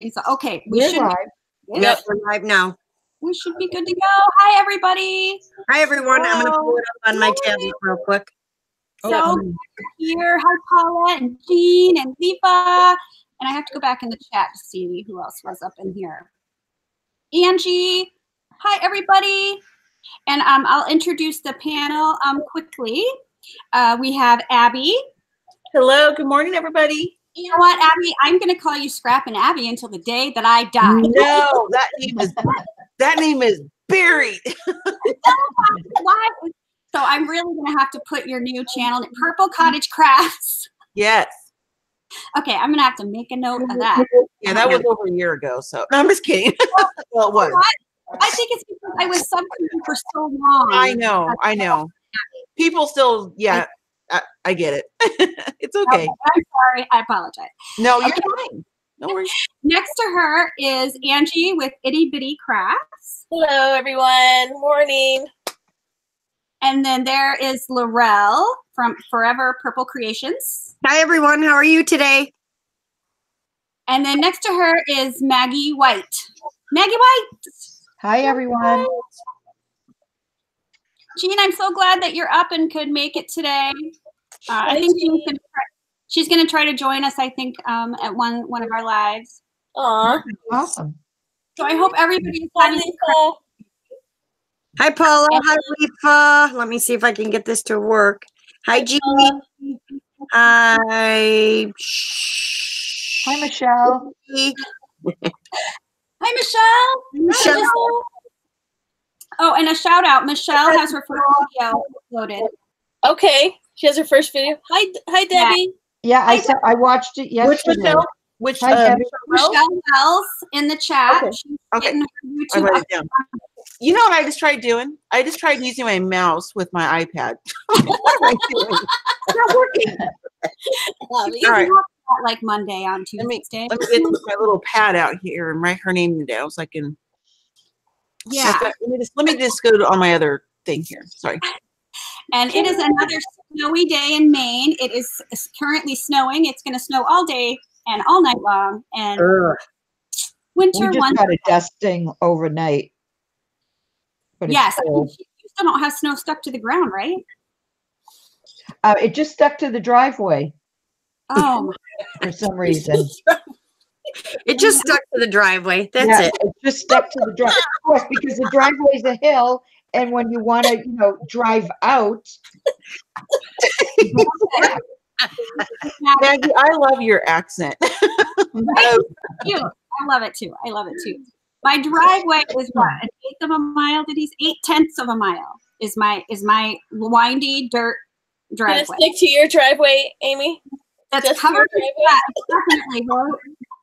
So, okay, We're live. Yep, we're live now. We should be good to go. Hi, everybody. Hi, everyone. I'm going to pull it up on my tablet real quick. So here, hi, Paula and Jean and Lipa. And I have to go back in the chat to see who else was up in here. Angie. Hi, everybody. And I'll introduce the panel quickly. We have Abby. Hello. Good morning, everybody. You know what, Abby? I'm going to call you Scrap and Abby until the day that I die. No, that name is buried. Why? So I'm really going to have to put your new channel, Purple Cottage Crafts. Yes. Okay, I'm going to have to make a note of that. Yeah, that was over a year ago. So no, I'm just kidding. Well, it was. I think it's because I was substituting for so long. I know. People still, yeah. I get it. It's okay. I'm sorry. I apologize. No, you're fine. No worries. Next to her is Angie with Itty Bitty Crafts. Hello, everyone. Morning. And then there is Laurel from Forever Purple Creations. Hi, everyone. How are you today? And then next to her is Maggie White. Maggie White. Hi, everyone. Jean, I'm so glad that you're up and could make it today. I think she's going to try to join us, I think, at one of our lives. Aw. Awesome. So I hope everybody is having Hi, Paula. Hi, Lipa. Let me see if I can get this to work. Hi, Jean. Hi. Hi, Michelle. Hi, Michelle. Michelle. Oh, and a shout out. Michelle has her first video uploaded. Okay. She has her first video. Hi, Debbie. Yeah, I watched it yesterday. Which Hi, Michelle Wells in the chat. Okay. She's Okay. getting her I YouTube wrote up. it down. You know what I just tried doing? I just tried using my mouse with my iPad. What am I doing? It's not working. All right. Like Monday on Tuesday. Let me get my little pad out here and write her name down so I can. Yeah. Let me just go on my other thing here. Sorry. And it is another snowy day in Maine. It is currently snowing. It's going to snow all day and all night long. And winter We just got a dusting overnight. But yes, cold. You still don't have snow stuck to the ground, right? It just stuck to the driveway Oh, for some reason. It just stuck to the driveway. That's it. It just stuck to the driveway. Of course, because the driveway's a hill, and when you want to, drive out. Maggie, I love your accent. right? Cute. I love it too. My driveway is what? An eighth of a mile? 8/10 of a mile is my windy dirt driveway. Can I stick to your driveway, Amy? That's Just covered. your Yeah, definitely.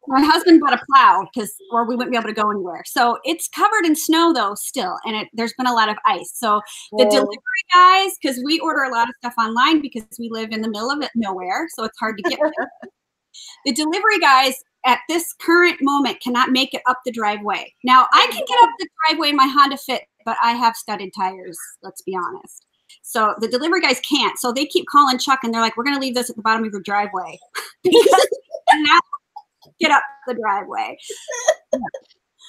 My husband bought a plow or we wouldn't be able to go anywhere. So it's covered in snow though still, and there's been a lot of ice. So the delivery guys, because we order a lot of stuff online because we live in the middle of nowhere, so it's hard to get there. The delivery guys at this current moment cannot make it up the driveway. Now I can get up the driveway in my Honda Fit, but I have studded tires, let's be honest. So the delivery guys can't. So they keep calling Chuck and they're like, we're going to leave this at the bottom of your driveway. Because now get up the driveway.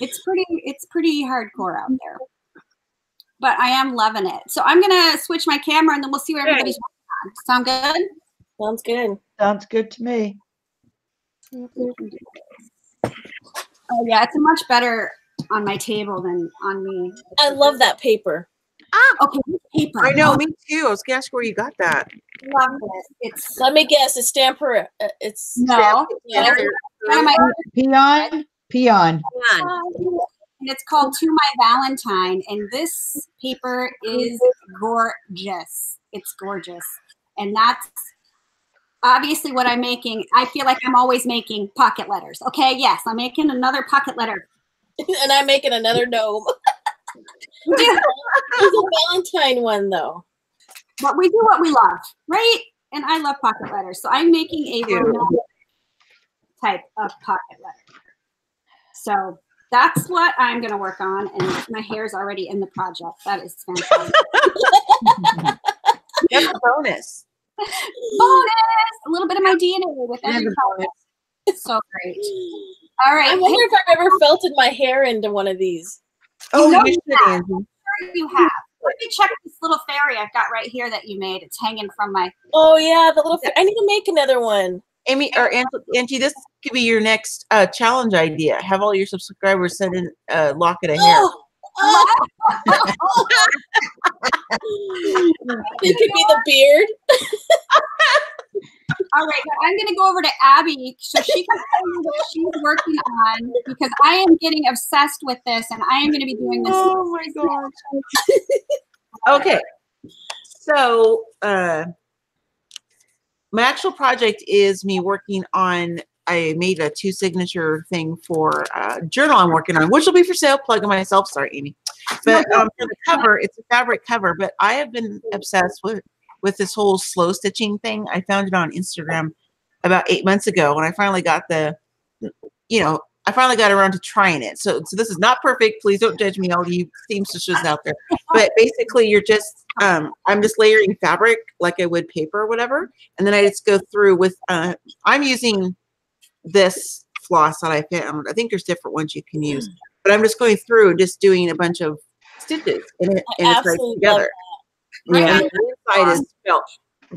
It's pretty hardcore out there. But I am loving it. So I'm going to switch my camera and then we'll see where everybody's on. Sound good? Sounds good. Sounds good to me. Oh yeah, it's much better on my table than on me. I love that paper. Okay, paper. I know, me too. I was going to ask where you got that. Love this. It's Let me guess. It's Stampera. It's no. One of my Peon. and it's called To My Valentine, and this paper is gorgeous. It's gorgeous, and that's obviously what I'm making. I feel like I'm always making pocket letters. Okay, yes, I'm making another pocket letter, and I'm making another gnome. There's a Valentine one though. But we do what we love, right? And I love pocket letters, so I'm making a romantic type of pocket letter. So that's what I'm going to work on, and my hair's already in the project. That is fantastic. That's a bonus. Bonus! A little bit of my DNA with every color. It's so great. All right. I wonder if I've ever felted my hair into one of these. Oh, know you should, that. Angie. Sure you have. Let me check this little fairy I've got right here that you made. It's hanging from my. Oh yeah, the little. I need to make another one. Amy or Angie, this could be your next challenge idea. Have all your subscribers send in a locket of hair. Oh, it could be the beard. All right, now I'm going to go over to Abby so she can tell you what she's working on because I am getting obsessed with this and I am going to be doing this. Oh my gosh. Okay. So my actual project is me working on, I made a 2 signature thing for a journal I'm working on, which will be for sale, plugging myself. Sorry, Amy. But for the cover, it's a fabric cover, but I have been obsessed with this whole slow stitching thing. I found it on Instagram about 8 months ago when I finally got I finally got around to trying it. So this is not perfect. Please don't judge me, all you seamstresses out there. But basically, you're just, I'm just layering fabric like I would paper or whatever. And then I just go through with, I'm using this floss that I found. I think there's different ones you can use. But I'm just going through and just doing a bunch of stitches and it's like together. Yeah. And the inside is felt.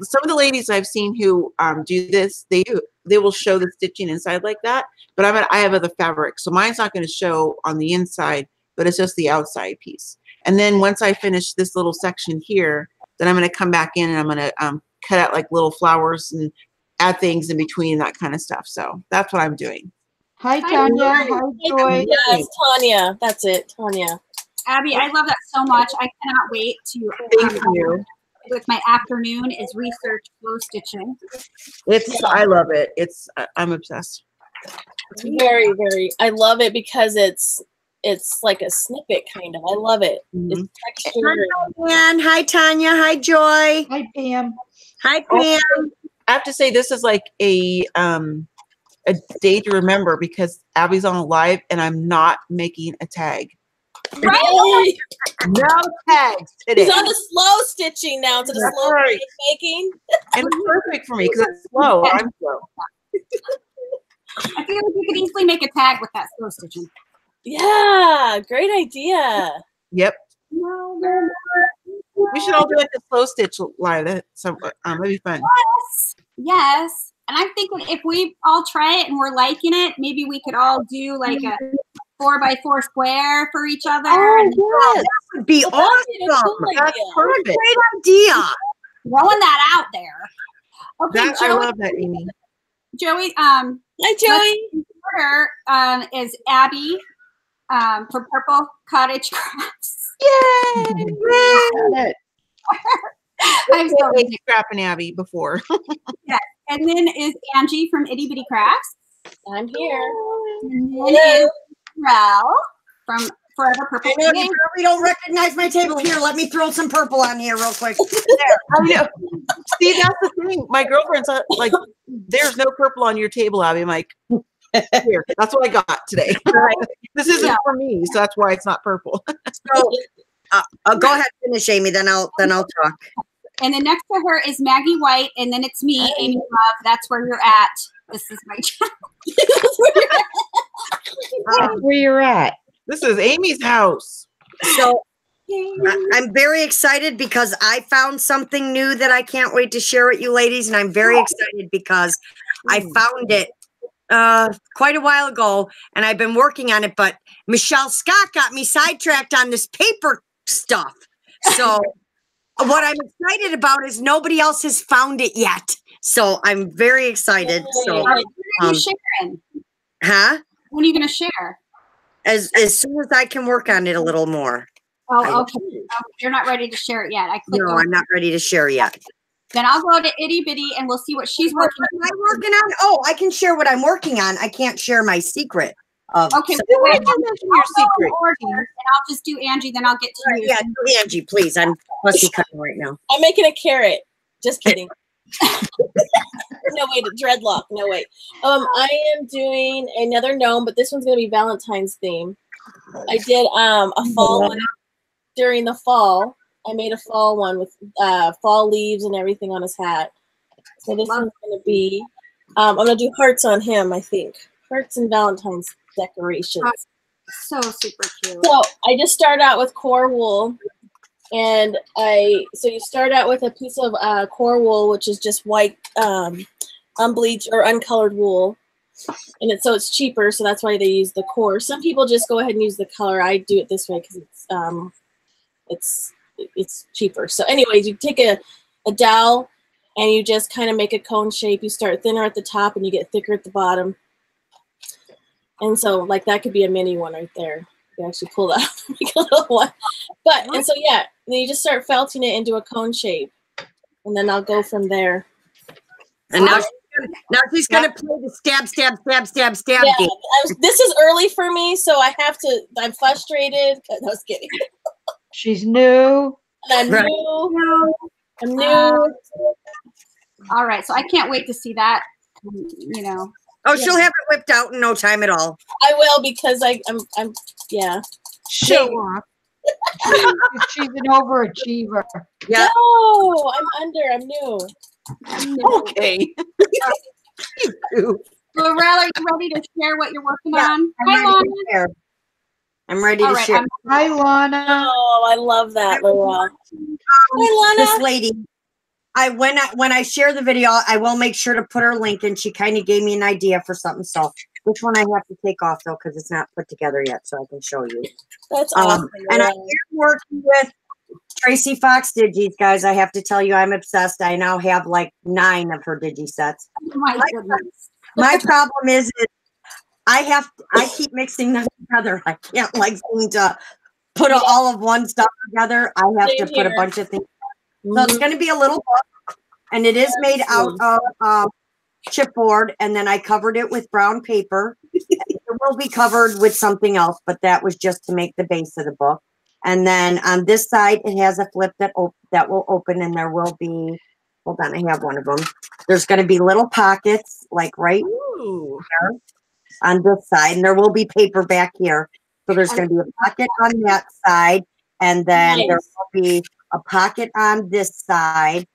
Some of the ladies I've seen who do this, they will show the stitching inside like that. But I have other fabric, so mine's not going to show on the inside, but it's just the outside piece. And then once I finish this little section here, then I'm going to come back in and I'm going to cut out like little flowers and add things in between and that kind of stuff. So that's what I'm doing. Hi, Tanya. Hi, Joy. Yes, Tanya. That's it, Tanya. Abby, I love that so much. I cannot wait to Thank you. with my afternoon is research slow stitching. I love it. I'm obsessed. It's very, very. I love it because it's like a snippet kind of. I love it. It's texture. Hi, Ann. Hi, Tanya. Hi, Joy. Hi, Pam. Hi, Pam. I have to say this is like a day to remember because Abby's on a live and I'm not making a tag. Right. No tags today. He's on the slow stitching now to the That's slow right. making. And it's perfect for me because it's slow. I'm slow. I feel like you could easily make a tag with that slow stitching. Yeah, great idea. Yep. We should all do like a slow stitch live. That'd be fun. Yes. And I'm thinking if we all try it and we're liking it, maybe we could all do like a 4x4 square for each other. Oh, yes. That would be awesome. That's perfect. Great idea. Throwing that out there. Okay, I love that, Amy. Joey, Hi, Joey. order is Abby from Purple Cottage Crafts. Yay! I'm so I've scrapping Abby before. And then is Angie from Itty Bitty Crafts. I'm here. And then is Rel from Forever Purple. I know you probably don't recognize my table. Here, let me throw some purple on here real quick. I know. See, that's the thing. My girlfriend's like, there's no purple on your table, Abby. I'm like, here, that's what I got today. This isn't for me, so that's why it's not purple. So, go ahead, finish, Amy. Then I'll talk. And then next to her is Maggie White, and then it's me, Amy Love. That's where you're at. This is my channel. Where you're at. This is Amy's house. So I'm very excited because I found something new that I can't wait to share with you ladies. And I'm very excited because I found it quite a while ago and I've been working on it. But Michele Scott got me sidetracked on this paper stuff. So what I'm excited about is nobody else has found it yet. So I'm very excited. So, When are you sharing? huh? When are you going to share? As soon as I can work on it a little more. Oh, okay. You're not ready to share it yet. I clicked No, on I'm not ready to share yet. Then I'll go to Itty Bitty and we'll see what she's working What am I working on? Oh, I can share what I'm working on. I can't share my secret. Okay, so- wait, I'll mention your secret. order, and I'll just do Angie, then I'll get to you. yeah, do Angie, please. I'm fussy cutting right now. I'm making a carrot. Just kidding. No, wait, dreadlock. No, wait. I am doing another gnome, but this one's going to be Valentine's theme. I did a fall one during the fall. I made a fall one with fall leaves and everything on his hat. So this one's going to be, I'm going to do hearts on him, I think. hearts and Valentine's decorations. So super cute. So I just start out with core wool, and so you start out with a piece of core wool, which is just white, unbleached or uncolored wool, and it's cheaper, so that's why they use the core. Some people just go ahead and use the color. I do it this way because it's cheaper. So anyways, you take a dowel and you just kind of make a cone shape. You start thinner at the top and you get thicker at the bottom. And so like that could be a mini one right there. You can actually pull that out and make a little one. And so yeah, then you just start felting it into a cone shape. And then I'll go from there. And now she's gonna play the stab Yeah, game. this is early for me, so I'm frustrated. No, I was kidding. She's new. And I'm new. I'm new. All right, so I can't wait to see that. You know. Oh, she'll have it whipped out in no time at all. I will, because I'm yeah. Show off. She's an overachiever. Yeah. No, I'm new. Okay. Lorella, you ready to share what you're working on? I'm ready to share. I'm ready to share. Hi, Lana. Oh, I love that, Lorella. Hi, Lana. This lady, when I share the video, I will make sure to put her link in. She kind of gave me an idea for something. So which one I have to take off though, because it's not put together yet, so I can show you. That's awesome. And I am working with Tracy Fox Digis, guys. I have to tell you, I'm obsessed. I now have like 9 of her Digi sets. Oh my goodness. My problem is I keep mixing them together. I can't seem to put all of one stuff together. I have to put a bunch of things. So it's going to be a little book, and it is made out of chipboard, and then I covered it with brown paper. It will be covered with something else, but that was just to make the base of the book. And then on this side, it has a flip that will open, and there will be, hold on, I have one of them. There's going to be little pockets, like right here on this side, and there will be paper back here. So there's going to be a pocket on that side, and then there will be a pocket on this side,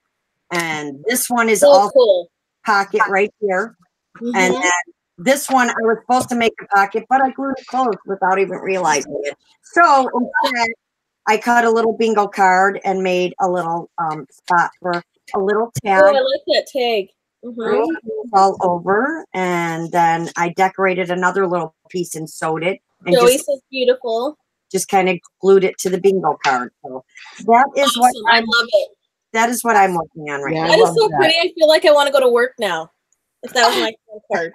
and this one is also cool. Pocket right here. And then this one, I was supposed to make a pocket, but I glued it closed without even realizing it. So instead, I cut a little bingo card and made a little spot for a little tag. Oh, I like that tag. All over, and then I decorated another little piece and sewed it. And Joey says beautiful. Just kind of glued it to the bingo card. So that is awesome. I love it. That is what I'm working on right now. That is so pretty. I feel like I want to go to work now. If that was my card.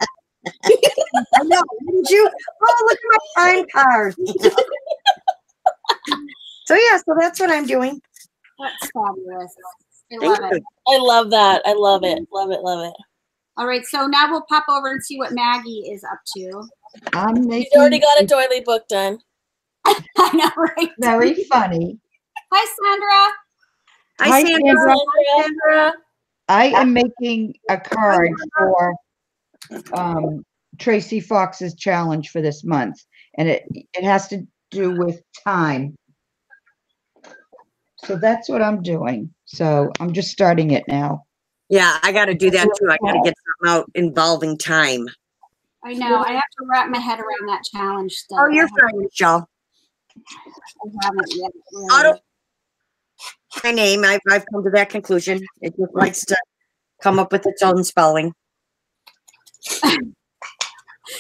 I know. Didn't you? Oh, look at my time card. So yeah, so that's what I'm doing. That's fabulous. I love it. I love that. I love it. Love it. Love it. All right, so now we'll pop over and see what Maggie is up to. She's already got a doily book done. I know, right? Very funny. Hi, Sandra. Hi, Sandra. I am making a card for Tracy Fox's challenge for this month, and it has to do with time. So that's what I'm doing. So I'm just starting it now. Yeah, I got to do that too. I got to get something out involving time. I know. I have to wrap my head around that challenge still. Oh, you're fine, Michelle. I haven't yet. Really. My name, I've come to that conclusion. It just likes to come up with its own spelling.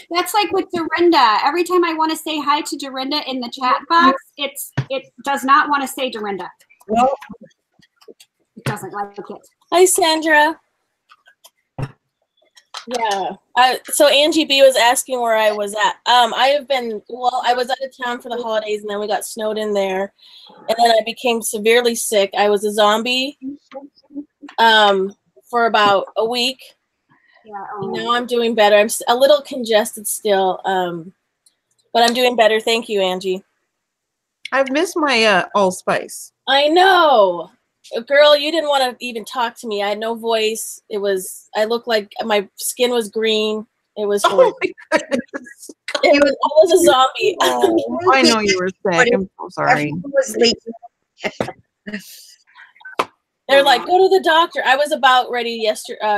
That's like with Dorinda. Every time I want to say hi to Dorinda in the chat box, it does not want to say Dorinda. No. It doesn't like it. Hi, Sandra. Yeah. So Angie B was asking where I was at. I was out of town for the holidays, and then we got snowed in there, and then I became severely sick. I was a zombie for about a week. Yeah. And now I'm doing better. I'm a little congested still, but I'm doing better. Thank you, Angie. I've missed my allspice. I know. Girl, you didn't want to even talk to me. I had no voice. I looked like my skin was green. It was horrible. I was a zombie. Oh, I know you were sick. I'm so sorry. They're like, go to the doctor. I was about ready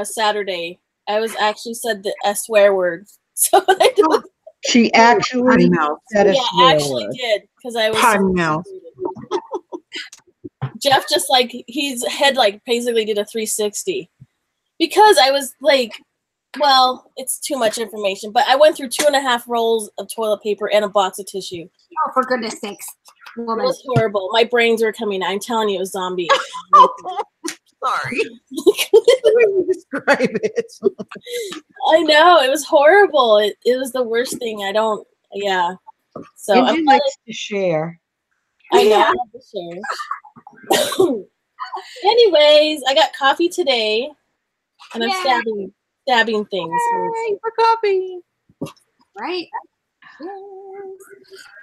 Saturday. I was actually said a swear word So what I did was, She actually said a yeah, swear actually word. did because I was Potty mouth. Jeff just like his head like basically did a 360 because I was like, well, it's too much information, but I went through 2.5 rolls of toilet paper and a box of tissue. Oh, for goodness sakes. It was horrible. My brains were coming out. I'm telling you, it was zombie. Sorry. Let me describe it. I know, it was horrible. It was the worst thing. Yeah. So Indian likes to share. I know. I have to share. Anyways, I got coffee today, and I'm stabbing things. Yay for coffee. Right. Yes.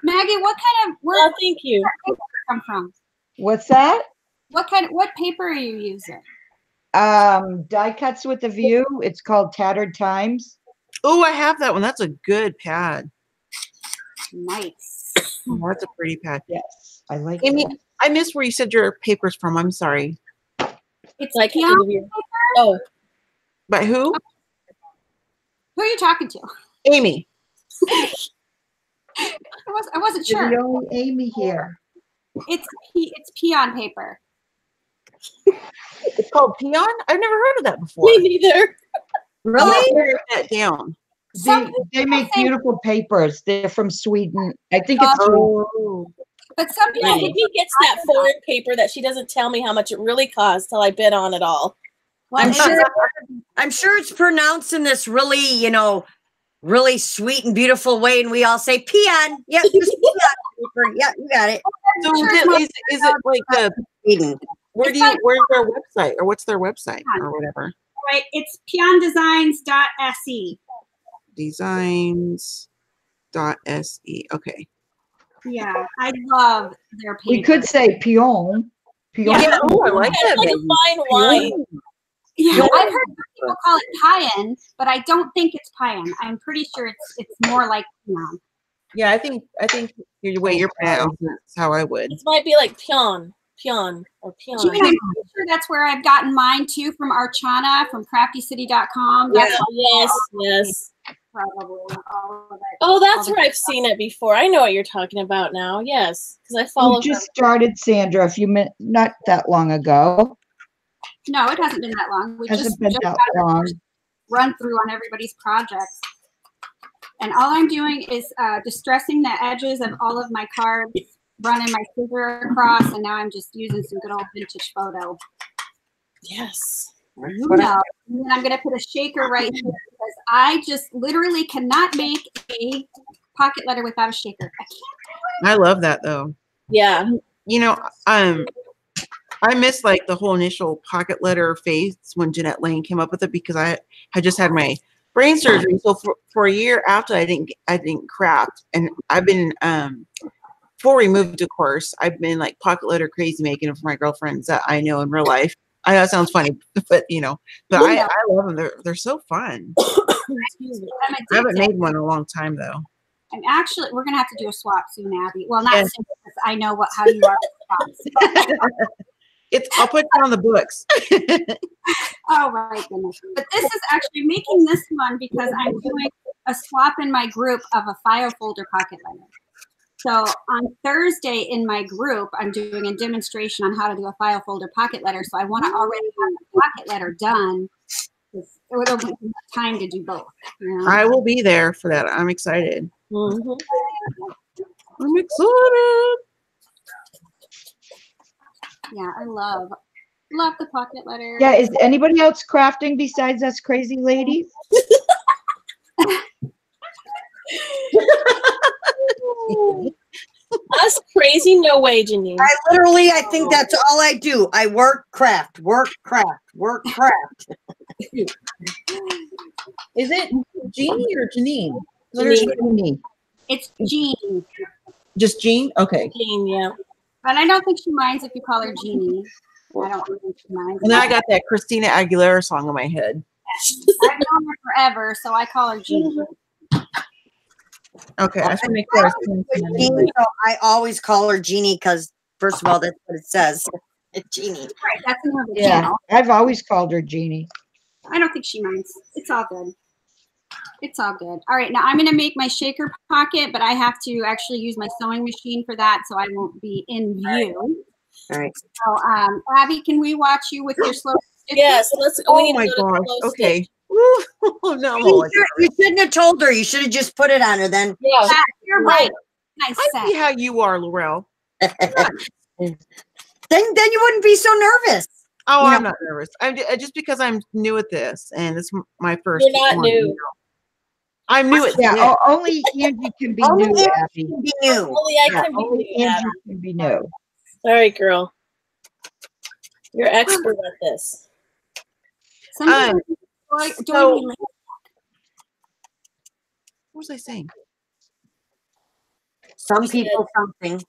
Maggie, what kind of Oh, thank you. paper come from? What's that? What paper are you using? Die cuts with a view. It's called Tattered Times. Oh, I have that one. That's a good pad. Nice. Oh, that's a pretty pad. Yes, I like Amy, it. I missed where you said your paper's from. I'm sorry. It's Like Pion. oh, But who? Who are you talking to? Amy. I wasn't You're sure. the only Amy here. It's Pion paper. It's called Peon? I've never heard of that before. me neither. Really? I'll write that down. They make beautiful papers. They're from Sweden. I think it's Oh. But some people Yeah, Amy gets that foreign paper that she doesn't tell me how much it really costs till I bid on it all. I'm sure it's pronounced in this really, really sweet and beautiful way, and we all say peon. Yep, just peon. Yeah, you got it. So is it like the where's their website or what's their website or whatever? Right, it's piondesigns.se. Designs.se. Okay. Yeah, I love their paper. We could say pion. Pion. Yeah, oh, I like that. It's like a fine wine. Yeah, I've heard people call it Pion, but I don't think it's Pion. I'm pretty sure it's more like Pion. Yeah, I think the way you're pronouncing it is how I would. It might be like pion or peon. I'm pretty sure that's where I've gotten mine too, from Archana, from craftycity.com. That's Yes. probably all of it. Oh, that's where I've seen it before. I know what you're talking about now. Yes, because I follow You just started, Sandra, not that long ago. No, it hasn't been that long. We Hasn't just been that long. run through on everybody's projects. And all I'm doing is distressing the edges of all of my cards, running my scissor across, and now I'm just using some good old vintage photo. Yes. And then I'm going to put a shaker right here because I just literally cannot make a pocket letter without a shaker. I can't. I love that though. Yeah. I missed like the whole initial pocket letter phase when Jeanette Lane came up with it because I had just had my brain surgery. So for a year after I didn't craft, and I've been before we moved, of course, I've been like pocket letter crazy making for my girlfriends that I know in real life. I know it sounds funny, but I love them. They're so fun. Excuse me. I'm I haven't made one in a long time though. I'm actually, we're going to have to do a swap soon, Abby. Well, not soon because I know how you are with swaps. I'll put it on the books. Oh my goodness. But this is actually making this one because I'm doing a swap in my group of a file folder pocket letter. So on Thursday in my group, I'm doing a demonstration on how to do a file folder pocket letter. So I want to already have the pocket letter done. It'll be time to do both. You know? I will be there for that. I'm excited. Mm-hmm. I'm excited. Yeah, I love the pocket letter. Yeah, is anybody else crafting besides us crazy ladies? Us crazy? No way, Janine. I think that's all I do. I work, craft, work, craft, work, craft. Is it Jeannie or Janine? Janine. It's Jean. Just Jean? Okay. Jean, yeah. But I don't think she minds if you call her Jeannie. I don't think she minds. And then I got that Christina Aguilera song in my head. I've known her forever, so I call her Jeannie. Okay, I should make that. I always call her Jeannie because, first of all, that's what it says. It's Jeannie. Right, that's another Yeah, channel. I've always called her Jeannie. I don't think she minds. It's all good. It's all good. All right, now I'm going to make my shaker pocket, but I have to actually use my sewing machine for that, so I won't be in view. All right. So, Abby, can we watch you with your slow stitches? Yes, let's. Oh we need my to go to gosh. slow Okay. stitch. Oh no. You shouldn't have told her. You should have just put it on her then. Yeah. You're right. Nice I see set. how you are, Laurel. Then you wouldn't be so nervous. Oh, You I'm know- not nervous. I'm just because I'm new at this, and it's my first. You're not one, new. you know. I'm new at Yeah, this. only Angie can be Only new, Angie Abby. can be new. Only I Yeah, can be only new, Angie Adam. can be new. Sorry, girl. You're expert at this. Sometimes so- What was I saying? Some people something.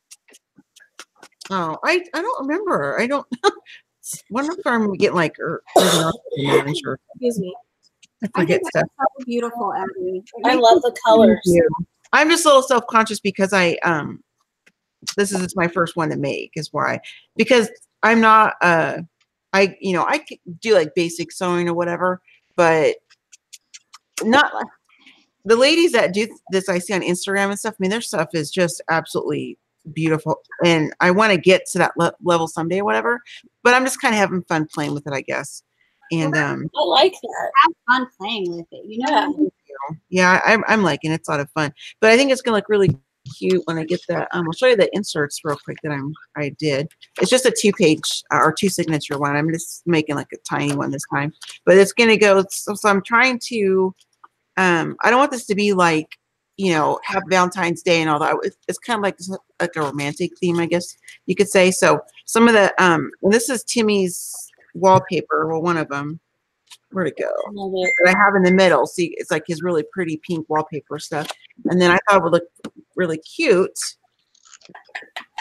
Oh, I don't remember. I don't. Wonder if I'm getting like manager. Excuse me. I I forget think stuff. that's so beautiful, Abby. I love the colors. I'm just a little self-conscious because this is my first one to make is why, because I'm not I could do like basic sewing or whatever, but not like the ladies that do this I see on Instagram and stuff. I mean, their stuff is just absolutely beautiful, and I want to get to that level someday or whatever, but I'm just kind of having fun playing with it, I guess. And I like that. Have fun playing with it. You know? Yeah. I'm liking it. It's a lot of fun, but I think it's gonna look really cute when I get the I'll show you the inserts real quick that I did. It's just a 2-page or 2 signature one. I'm just making like a tiny one this time, but it's gonna go. So I'm trying to I don't want this to be like, have Valentine's Day and all that. It's kind of like a romantic theme, I guess you could say. So some of the and this is Timmy's wallpaper. Well, one of them. Where'd it go? Love it. That I have in the middle. See, it's like his really pretty pink wallpaper stuff. And then I thought it would look really cute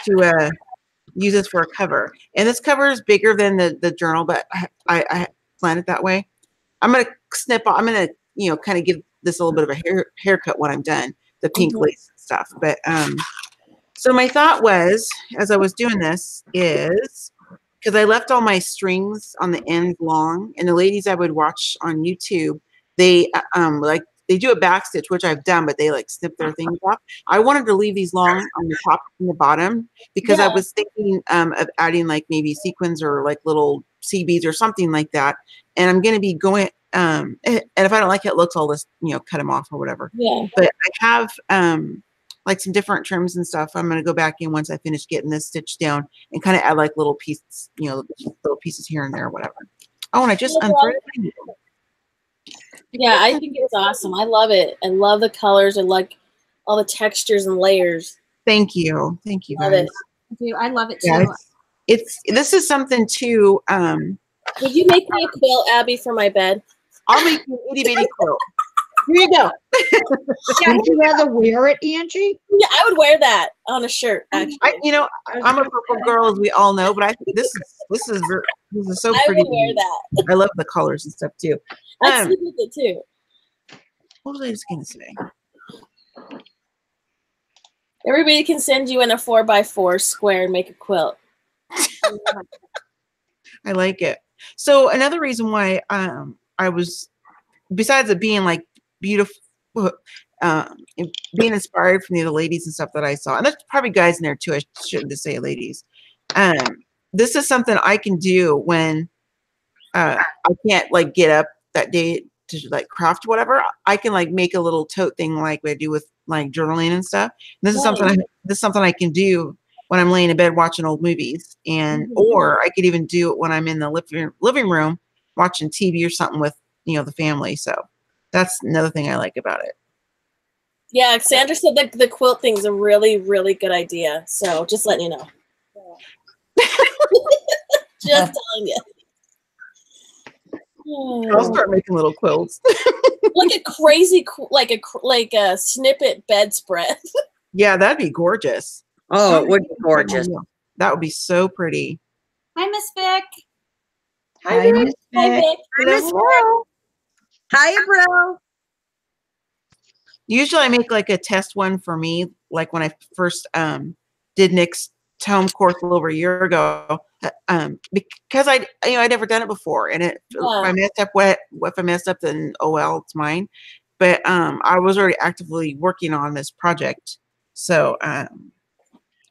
to use this for a cover. And this cover is bigger than the journal, but I planned it that way. I'm gonna snip off. I'm gonna kind of give this a little bit of a haircut when I'm done. The pink lace and stuff. But so my thought was, as I was doing this, is because I left all my strings on the end long, and the ladies I would watch on YouTube, they they do a back stitch, which I've done, but they like snip their things off. I wanted to leave these long on the top and the bottom because I was thinking of adding like maybe sequins or like little CBs or something like that. And I'm going to be going, and if I don't like how it looks, I'll just, cut them off or whatever. Yeah. But I have like some different trims and stuff. I'm going to go back in once I finish getting this stitched down and kind of add like little pieces, little pieces here and there or whatever. Oh, and I just unthreaded my needle. Yeah, I think it's awesome. I love it. I love the colors. I like all the textures and layers. Thank you. Thank you, Love guys. it. I do. I love it too. Yeah, this is something too. Would you make me a quilt, Abby, for my bed? I'll make you an itty bitty quilt. Here you go. Would you rather wear it, Angie? Yeah, I would wear that on a shirt. Actually, I'm a purple girl, as we all know, but I think this is so I pretty. would wear that. I love the colors and stuff too. I'd sleep with it too. What was I just gonna say? Everybody can send you in a 4x4 square and make a quilt. I like it. So another reason why I was, besides it being like beautiful, being inspired from the other ladies and stuff that I saw, and there's probably guys in there too. I shouldn't just say ladies. This is something I can do when I can't like get up that day to like craft whatever. I can like make a little tote thing like I do with like journaling and stuff. And this is something I can do when I'm laying in bed watching old movies, and or I could even do it when I'm in the living room watching TV or something with the family. So that's another thing I like about it. Yeah, Sandra said that the quilt thing's a really, really good idea. So just letting you know. Just telling you. I'll start making little quilts. Like a crazy, like a snippet bedspread. Yeah, that'd be gorgeous. Oh, it would be gorgeous. That would be so pretty. Hi, Miss Vic. Hi, Miss Hi, Vic. Vic. Hi, Miss Vic. Hi, bro. Usually I make like a test one for me, like when I first did Nick's home course a little over a year ago, because I'd never done it before, and if I messed up, if I messed up, then oh well, it's mine. but I was already actively working on this project. So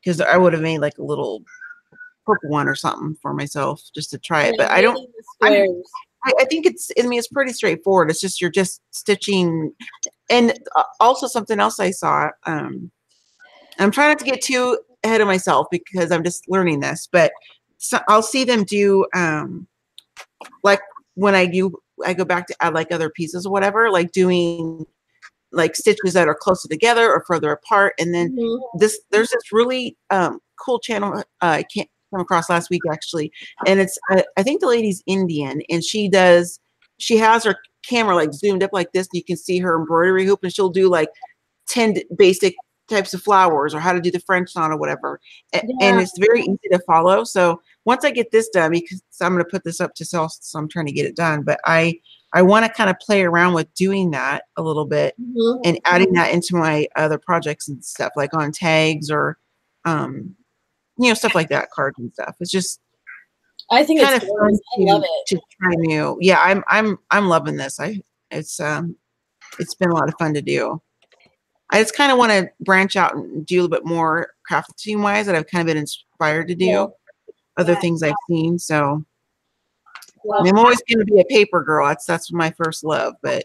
because I would have made like a little purple one or something for myself just to try it. But I don't. I think it's. I mean, it's pretty straightforward. It's just you're just stitching, and also something else I saw. I'm trying not to get too ahead of myself because I'm just learning this, but so I'll see them do like when I go back to add like other pieces or whatever, like doing like stitches that are closer together or further apart. And then there's this really cool channel I came across last week actually, and it's I think the lady's Indian, and she has her camera like zoomed up like this, and you can see her embroidery hoop, and she'll do like 10 basic types of flowers or how to do the French knot or whatever. And it's very easy to follow. So once I get this done, because I'm going to put this up to sell, so I'm trying to get it done, but I want to kind of play around with doing that a little bit and adding that into my other projects and stuff, like on tags or, stuff like that, cards and stuff. It's just, I think kind it's of fun I love it. to try new. Yeah, I'm loving this. It's been a lot of fun to do. I just kind of want to branch out and do a little bit more crafting wise that I've kind of been inspired to do. Other things I've seen. So I'm always going to be a paper girl. That's my first love. But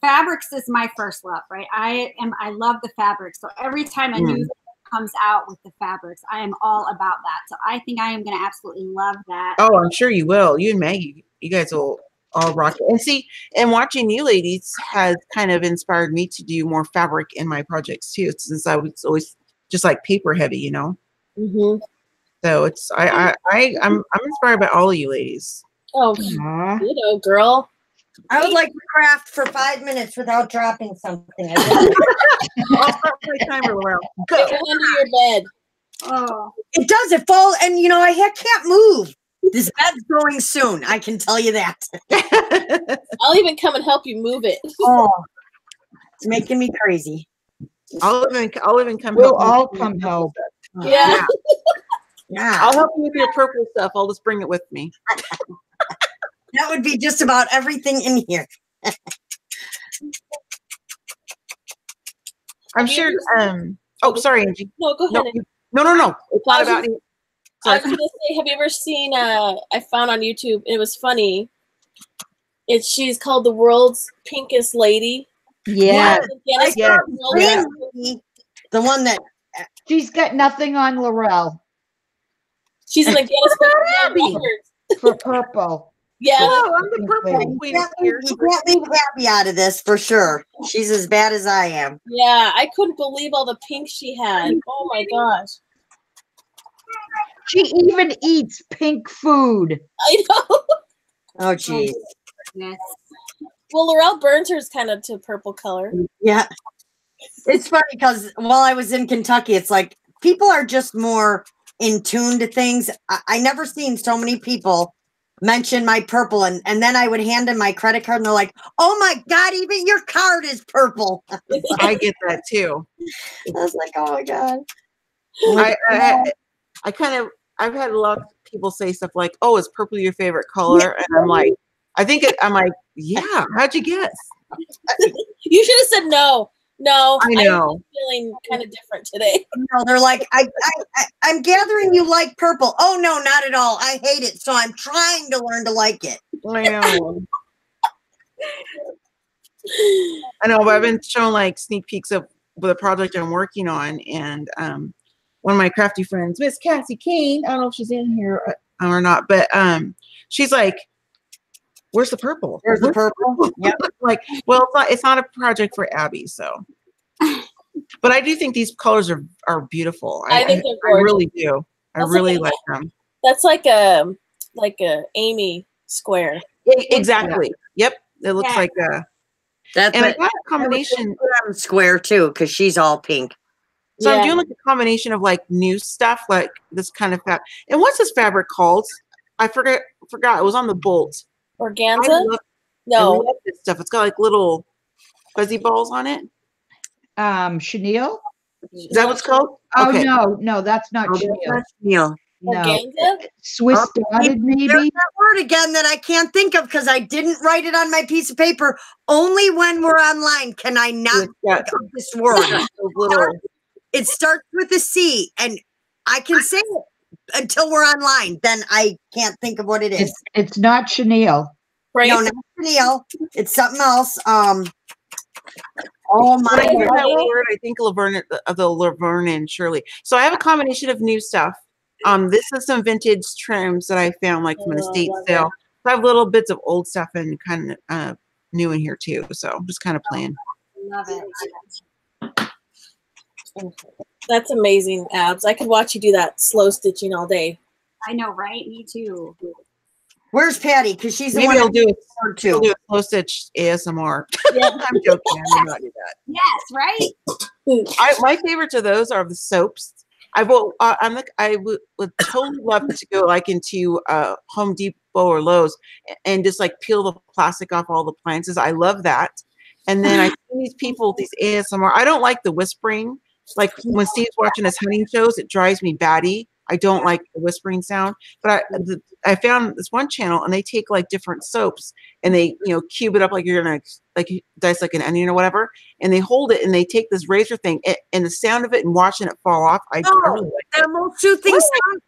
fabrics is my first love, right? I love the fabrics. So every time a new comes out with the fabrics, I am all about that. So I think I am going to absolutely love that. Oh, I'm sure you will. You and Maggie, you guys will all rock it. And see, and watching you ladies has kind of inspired me to do more fabric in my projects too, since I was always just like paper heavy, So it's I'm inspired by all of you ladies. Oh, girl. I would like to craft for 5 minutes without dropping something. I'll start my timer around. Go under your bed. Oh, it does. It falls, and I can't move. This bed's going soon. I can tell you that. I'll even come and help you move it. Oh, it's making me crazy. I'll even come. We'll all come help. Yeah. Yeah. I'll help you with your purple stuff. I'll just bring it with me. That would be just about everything in here. I'm sure. Sorry, Angie. No, go ahead. No. It's not about you. I was going to say, have you ever seen, I found on YouTube, it was funny. She's called The World's Pinkest Lady. Yeah. The one that. She's got nothing on Laurel. She's in the Guinness Book of World Records. For purple. Yeah. Oh, I'm the purple queen. You can't leave Happy out of this for sure. She's as bad as I am. Yeah, I couldn't believe all the pink she had. Oh my gosh. She even eats pink food. I know. Oh, geez. Yes. Well, Laurel burns hers kind of to purple color. Yeah. It's funny because while I was in Kentucky, it's like people are just more in tune to things. I never seen so many people mention my purple, and then I would hand them my credit card and they're like, oh my God, even your card is purple. I get that too. I was like, oh my God. I've had a lot of people say stuff like, oh, is purple your favorite color? And I'm like, yeah, how'd you guess? You should have said no. No, I know. I'm feeling kind of different today. No, they're like, I'm gathering you like purple. Oh no, not at all. I hate it. So I'm trying to learn to like it. I know, but I've been shown like sneak peeks of the project I'm working on, and one of my crafty friends, Miss Cassie Kane, I don't know if she's in here or not, but she's like, where's the purple? Where's the purple? Yeah. Like, well, it's not a project for Abby, so. But I do think these colors are beautiful. I think they're gorgeous. I really do. I really like them. That's like a Amy square. Exactly. Yep. It looks like a. That's and I got a combination square too, because she's all pink. So I'm doing like a combination of like new stuff, like this kind of fabric. And what's this fabric called? I forgot. It was on the bolt. Organza? I love this stuff. It's got like little fuzzy balls on it. Chenille? Is that what's called? Oh, okay. no, that's not chenille. Chenille. No. Organza? Swiss dotted, maybe? There's that word again that I can't think of because I didn't write it on my piece of paper. Only when we're online can I not think of this word. It starts with a C, and I can say it until we're online. Then I can't think of what it is. It's not chenille. Right. No, not Neil. It's something else. Oh my When I hear God. that word, I think of the Laverne and Shirley. So I have a combination of new stuff. This is some vintage trims that I found like from an estate sale. So I have little bits of old stuff and kind of new in here too. So I'm just kind of playing. Love it. That's amazing, Abs. I could watch you do that slow stitching all day. I know, right? Me too. Where's Patty? Because she's the Maybe one I'll do it I'll too. Do a slow stitch ASMR. Yeah. I'm joking. I will not do that. Yes, right? My favorites of those are the soaps. I would totally love to go like into Home Depot or Lowe's and just like peel the plastic off all the appliances. I love that. And then I see these people, these ASMR. I don't like the whispering. Like when Steve's watching his hunting shows, it drives me batty. I don't like the whispering sound. But I found this one channel and they take like different soaps and they, cube it up like you're gonna like dice like an onion or whatever, and they hold it and they take this razor thing and the sound of it and watching it fall off. I really like it. the most soothing sound.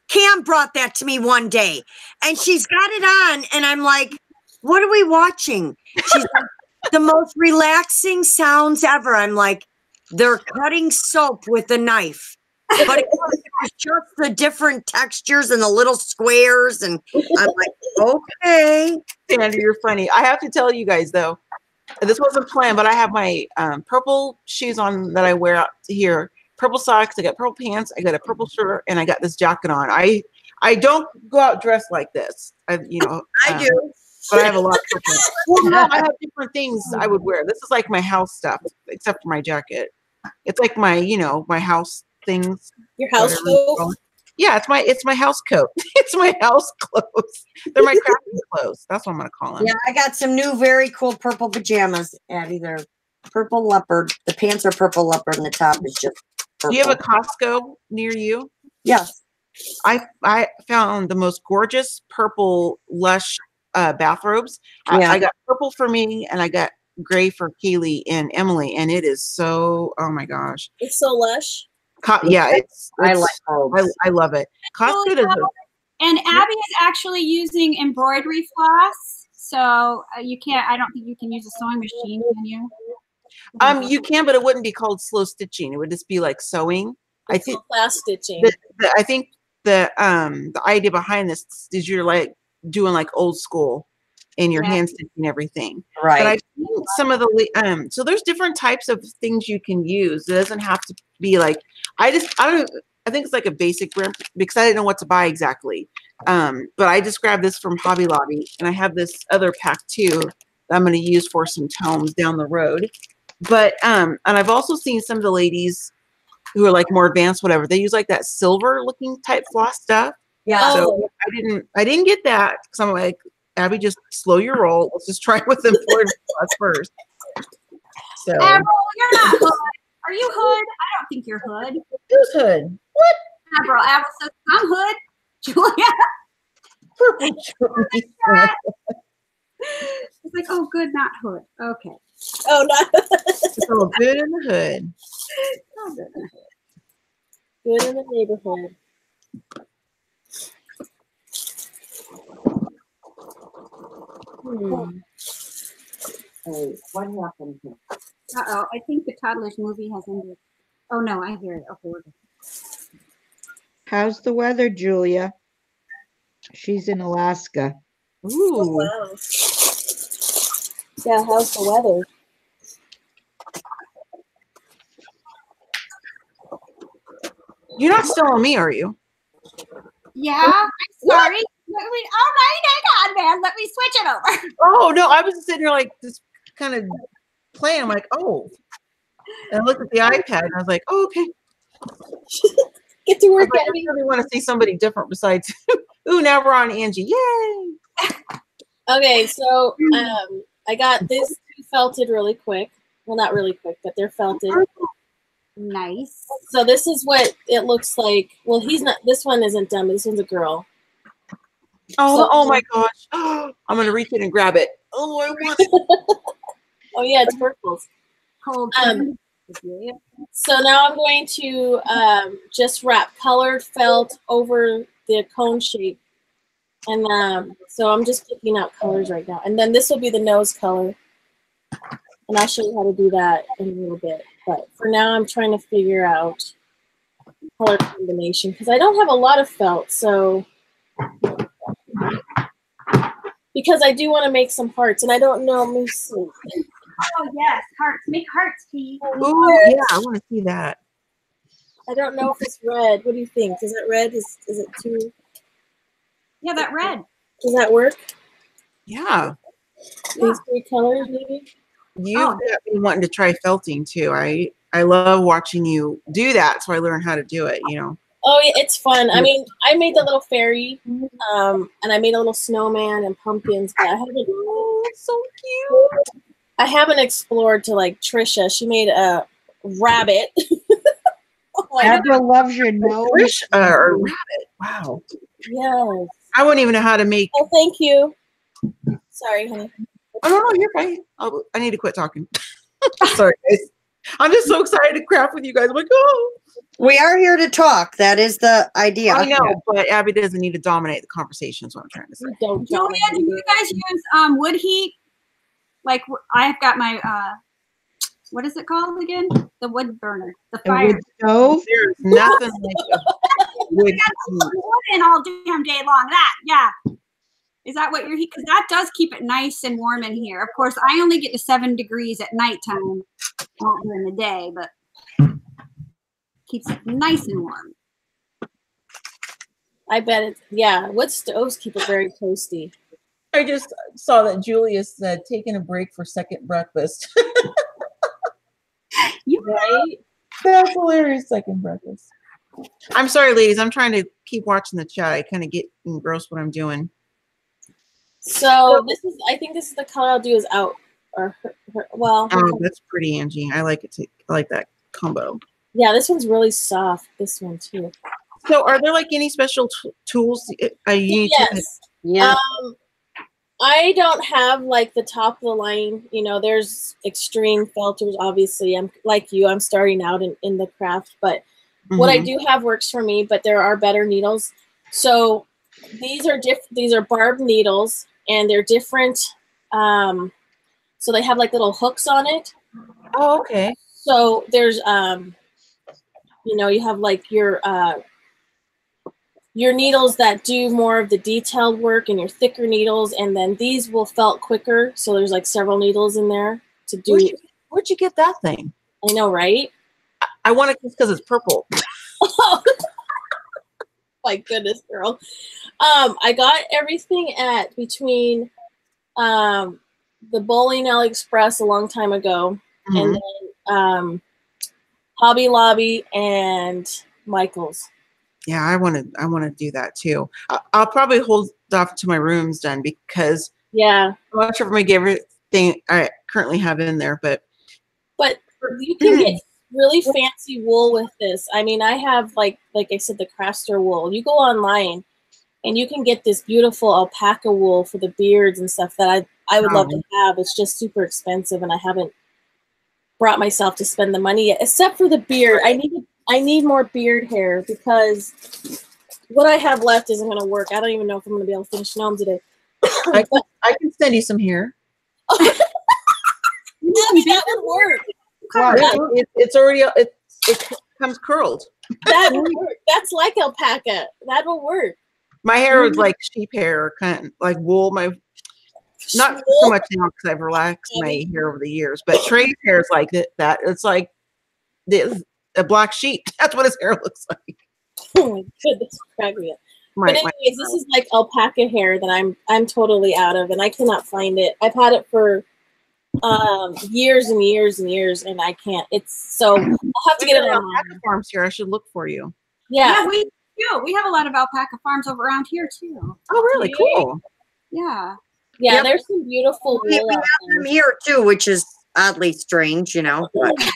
Cam brought that to me one day, and she's got it on, and I'm like, "What are we watching?" She's like, "The most relaxing sounds ever." I'm like, "They're cutting soap with a knife." But it was just the different textures and the little squares, and I'm like, okay. Sandy, you're funny. I have to tell you guys though, this wasn't planned, but I have my purple shoes on that I wear out here. Purple socks. I got purple pants. I got a purple shirt, and I got this jacket on. I don't go out dressed like this. I do, but I have a lot of purple. Well, no, I have different things I would wear. This is like my house stuff, except for my jacket. It's like my, my house things. Your house coat? Yeah, it's my house coat. It's my house clothes. They're my crafting clothes. That's what I'm gonna call them. Yeah, I got some new, very cool purple pajamas, Addie. They're purple leopard. The pants are purple leopard, and the top is just purple. Do you have a Costco near you? Yes. I found the most gorgeous purple lush bathrobes. Yeah. I got purple for me, and I got gray for Kaylee and Emily, and it is so. Oh my gosh! It's so lush. It's I like those. I love it. Costco does. And Abby is actually using embroidery floss, so you can't. I don't think you can use a sewing machine, can you? You can, but it wouldn't be called slow stitching. It would just be like sewing. I think fast stitching. I think the idea behind this is you're like doing like old school, and you're hand stitching everything. Right. But I've seen some of the so there's different types of things you can use. It doesn't have to be like I think it's like a basic brand because I didn't know what to buy exactly. But I just grabbed this from Hobby Lobby, and I have this other pack too that I'm going to use for some tomes down the road. But and I've also seen some of the ladies who are like more advanced, whatever. They use like that silver looking type floss stuff. Yeah. So I didn't get that because I'm like, Abby, just slow your roll. Let's just try with embroidery floss first. So Avril, you're not hood. Are you hood? I don't think you're hood. who's hood? What? Avril says, I'm hood. Julia. Purple. It's like, oh, good, not hood. Okay. Oh, not It's all good in the hood. Oh, good. good in the neighborhood. Hey, what happened here? Uh-oh, I think the toddler's movie has ended. Oh, no, I hear it. Okay, we're good. How's the weather, Julia? She's in Alaska. Oh, Ooh. wow. Yeah, how's the weather? You're not still on me, are you? Yeah, I'm sorry. Oh, hang on, man. Let me switch it over. Oh no, I was just sitting here like just kind of playing. I'm like, oh. And I looked at the iPad and I was like, oh, okay. Get to work, I Abby. really want to see somebody different besides. Ooh, now we're on Angie. Yay! Okay, so I got this two felted really quick. Well, not really quick, but they're felted. Nice. So this is what it looks like. Well, he's not. This one isn't done. But this one's a girl. Oh, So- oh my gosh! I'm gonna reach in and grab it. Oh, I want it. Oh yeah, it's purples. Cold. So now I'm going to just wrap colored felt over the cone shape. And so I'm just picking out colors right now. And then this will be the nose color. And I'll show you how to do that in a little bit. But for now, I'm trying to figure out color combination because I don't have a lot of felt. So because I do want to make some hearts, and I don't know. Let me see. Oh yes, hearts. Make hearts, T. Oh yeah, I want to see that. I don't know if it's red. What do you think? Is it red? Is it too? Yeah, that red. Does that work? Yeah. These three colors, maybe. You got me wanting to try felting too. I love watching you do that, so I learn how to do it. You know. Oh, yeah, it's fun. I mean, I made the little fairy, and I made a little snowman and pumpkins. But I haven't. Oh, so cute. I haven't explored to like Trisha. She made a rabbit. Oh, Deborah loves your nose. Or rabbit. Wow. yes. I wouldn't even know how to make. Oh, thank you. Sorry, honey. Oh no, you're fine. I need to quit talking. Sorry, guys. I'm just so excited to craft with you guys. I'm like, oh. We are here to talk. That is the idea. I know, but Abby doesn't need to dominate the conversation. Is what I'm trying to say. Don't. Julia, do you guys use wood heat? Like I've got my what is it called again? The wood burner, the fire. Wood stove. There's nothing like a wood heat. Wood in all damn day long. That, yeah. Is that what you're heat? Because that does keep it nice and warm in here. Of course, I only get to 7 degrees at nighttime, not during the day, but keeps it nice and warm. I bet it's wood stoves keep it very toasty. I just saw that Julius said taking a break for second breakfast. You Right? That's hilarious. Second breakfast. I'm sorry, ladies. I'm trying to keep watching the chat. I kind of get engrossed what I'm doing. So I think this is the color I'll do is out or well. Oh, that's pretty, Angie. I like it. I like that combo. Yeah, this one's really soft. This one too. So, are there like any special tools you need to? Yes. Yeah. I don't have like the top of the line. You know, there's extreme felters. Obviously, I'm like you. I'm starting out in the craft, but what I do have works for me. But there are better needles. So these are These are barbed needles, and they're different. So they have like little hooks on it. Oh, okay. So there's you know, you have like your needles that do more of the detailed work and your thicker needles, and then these will felt quicker. So there's like several needles in there to do. Where'd you get that thing? I know, right? I want it because it's purple. My goodness, girl. I got everything at between the Bowling Alley Express a long time ago, and then Hobby Lobby and Michael's. Yeah, I want to do that too. I'll probably hold off to my room's done because I'm not sure if I'm gonna get everything I currently have in there, but you can get really fancy wool with this. I mean, I have like I said, the Craster wool. You go online and you can get this beautiful alpaca wool for the beards and stuff that I would love to have. It's just super expensive, and I haven't brought myself to spend the money yet, except for the beard. I need more beard hair because what I have left isn't going to work. I don't even know if I'm going to be able to finish gnome today. I can send you some hair. That would work. Wow. It's already it comes curled. That would work. That's like alpaca. That will work. My hair was like sheep hair, kind of like wool. Not so much now because I've relaxed my hair over the years, but Trey's hair is like that. It's like a black sheep. That's what his hair looks like. Oh my goodness, crack me up. But anyways, this is like alpaca hair that I'm totally out of, and I cannot find it. I've had it for years and years and years, and I can't. I'll have to get it on alpaca farms here. I should look for you. Yeah, we do. We have a lot of alpaca farms over around here too. Oh, really? Cool. Yeah. Yeah, there's some beautiful We wool have out there. them here too, which is oddly strange, you know. But. So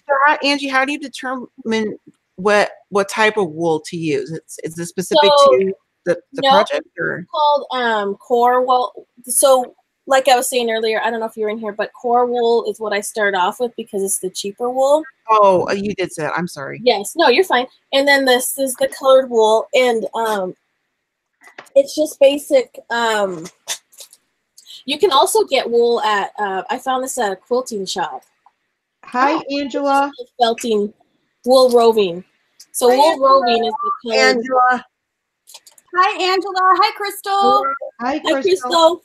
Angie, how do you determine what type of wool to use? Is it specific to the project, or it's called core wool? So like I was saying earlier, I don't know if you were in here, but core wool is what I started off with because it's the cheaper wool. Oh, you did say that. I'm sorry. Yes, no, you're fine. And then this is the colored wool, and it's just basic. You can also get wool at I found this at a quilting shop. Hi, Angela. Felting, wool roving. So wool roving is the color. Angela. Hi, Angela. Hi, Crystal. Hi, Hi, Crystal.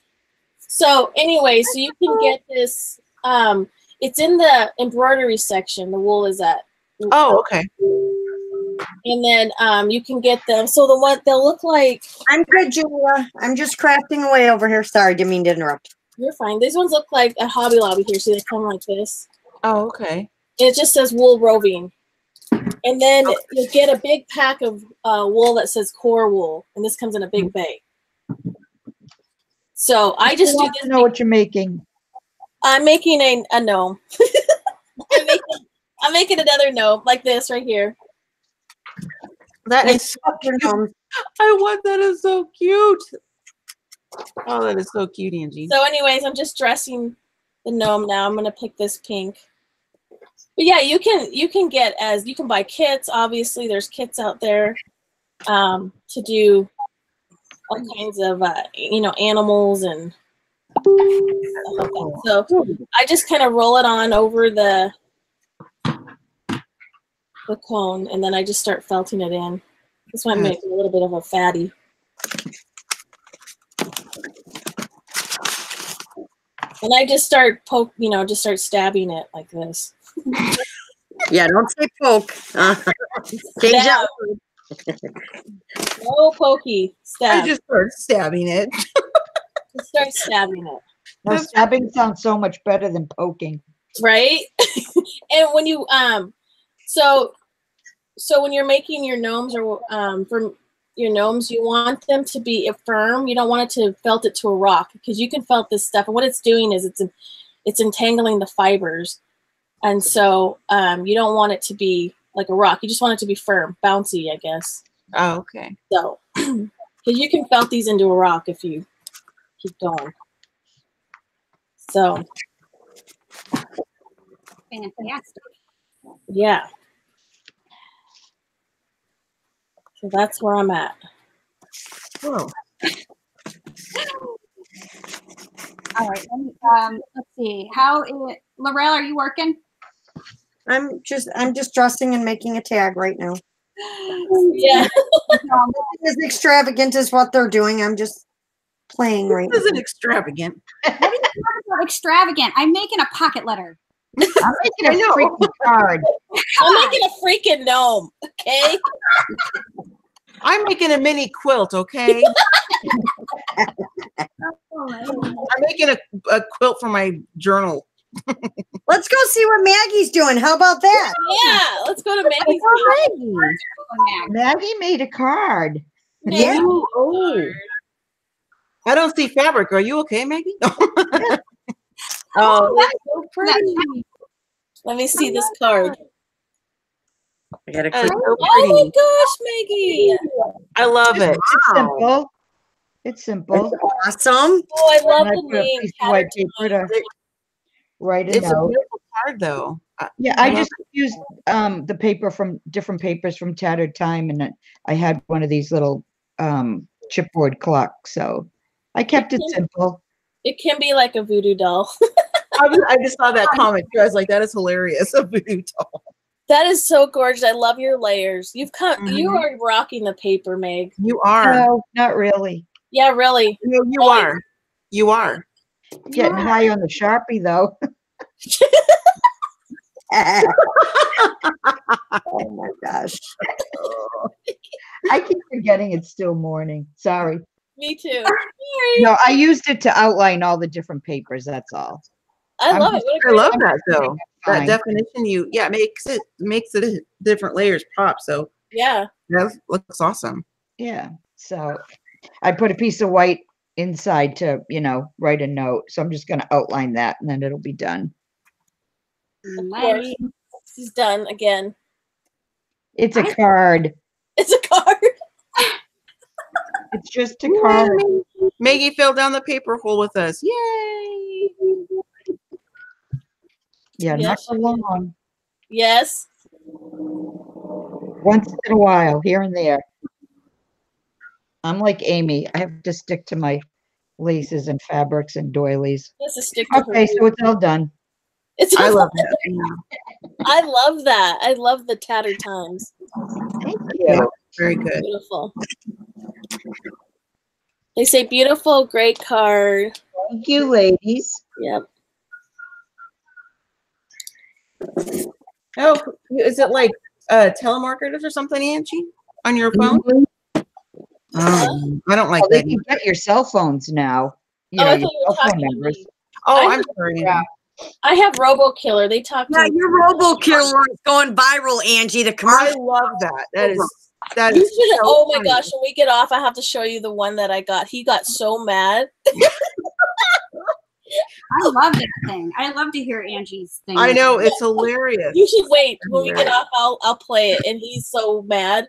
So anyway, so you can get this. It's in the embroidery section. The wool is at. Oh, okay. And then you can get them. So the one they'll look like. I'm good, Julia. I'm just crafting away over here. Sorry, didn't mean to interrupt. You're fine. These ones look like a Hobby Lobby here. So they come like this. Oh, okay. And it just says wool roving. And then you get a big pack of wool that says core wool, and this comes in a big bag. So I just do this. Know what you're making. I'm making a gnome. I'm making another gnome like this right here. That is so cute. I want that. Is so cute. Oh, that is so cute, Angie. So anyways, I'm just dressing the gnome now. I'm going to pick this pink. But yeah, you can get you can buy kits. Obviously, there's kits out there to do all kinds of animals and stuff like that. So I just kind of roll it on over the cone, and then I just start felting it in. This might make a little bit of a fatty. And I just start just start stabbing it like this. Yeah, don't say poke. Change that. No pokey. Stab. I just start stabbing it. Just start stabbing it. No, stabbing sounds so much better than poking. Right? And when you so when you're making your gnomes or from your gnomes, you want them to be firm. You don't want it to felt it to a rock, because you can felt this stuff, and what it's doing is it's entangling the fibers, and so you don't want it to be like a rock. You just want it to be firm, bouncy, I guess. Oh, okay. So because you can felt these into a rock if you keep going. So Fantastic. yeah. So that's where I'm at. Whoa. All right. Let's see. Laurel, are you working? I'm just dressing and making a tag right now. Yeah. As extravagant as what they're doing, I'm just playing right now. This isn't extravagant. What are you talking about extravagant? I'm making a pocket letter. I'm making a freaking card. I'm making a freaking gnome, okay? I'm making a mini quilt, okay? I'm making a quilt for my journal. Let's go see what Maggie's doing. How about that? Yeah, let's go to Maggie's. Maggie made a card. Yeah. Oh. I don't see fabric. Are you okay, Maggie? Oh, that's so pretty. Let me see this card. I got a That's quick. so Oh my pretty. gosh, Maggie. I love it. Simple. It's simple. Awesome. Oh, I love And I the put a name. piece of white paper to write it It's a out. beautiful card, though. Yeah, I just used the paper from different papers from Tattered Time, and I had one of these little chipboard clocks, so I kept it simple. It can be like a voodoo doll. I just saw that comment too. I was like, that is hilarious. A voodoo doll. That is so gorgeous. I love your layers. You are rocking the paper, Meg. You are. No, not really. Yeah, really. No, you are. You are. Getting high on the Sharpie though. Oh my gosh. I keep forgetting it's still morning. Sorry. Me too. No, I used it to outline all the different papers. That's all. I love it. What a I great love that though. That Fine. definition, makes it different layers pop. So Yeah. that looks awesome. Yeah. So I put a piece of white inside to, write a note. So I'm just going to outline that and then it'll be done. Of course. He's done again. It's a card. It's a card. It's just a card. Maggie fell down the paper hole with us. Yay! Yeah, not for long. Yes. Once in a while, here and there. I'm like Amy. I have to stick to my laces and fabrics and doilies. Yes, a stick to Okay, so it's all done. I love that. I love that. I love the tattered times. Thank you. Very good. Beautiful. They say beautiful, great card. Thank you, ladies. Yep. Oh, is it like telemarketers or something, Angie, on your phone? I don't like Well, they that. can get your cell phones now. You Oh, know, I your thought you were cell phone talking to numbers. me. Oh, I'm sorry. Yeah. I have Robo Killer. They talk to Yeah, me. your Robo Killer is going viral, Angie. The I commercial. love that. That is You should, so oh my funny. gosh, when we get off, I have to show you the one that I got. He got so mad. I love that thing. I love to hear Angie's thing. I know, it's hilarious. You should wait. When we get off, I'll play it. And he's so mad.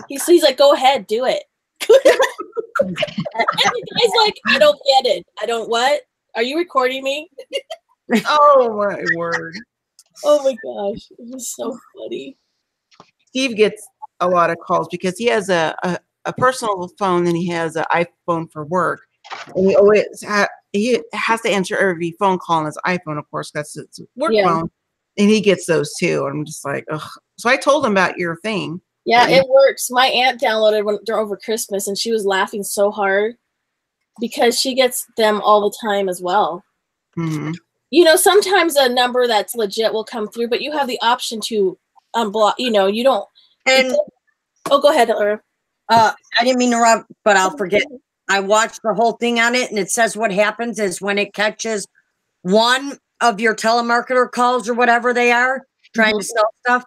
He's like, go ahead, do it. And the guy's like, I don't get it. I don't what? Are you recording me? Oh my word. Oh my gosh. It was so funny. Steve gets a lot of calls because he has a personal phone and he has an iPhone for work. And he always he has to answer every phone call on his iPhone, of course, that's his work phone. And he gets those too. And I'm just like, ugh. So I told him about your thing. Yeah, it works. My aunt downloaded one over Christmas and she was laughing so hard because she gets them all the time as well. Mm-hmm. You know, sometimes a number that's legit will come through, but you have the option to unblock, you know, you don't. And oh, go ahead, Laura. I didn't mean to interrupt, but I'll forget. I watched the whole thing on it, and it says what happens is when it catches one of your telemarketer calls or whatever they are trying to sell stuff,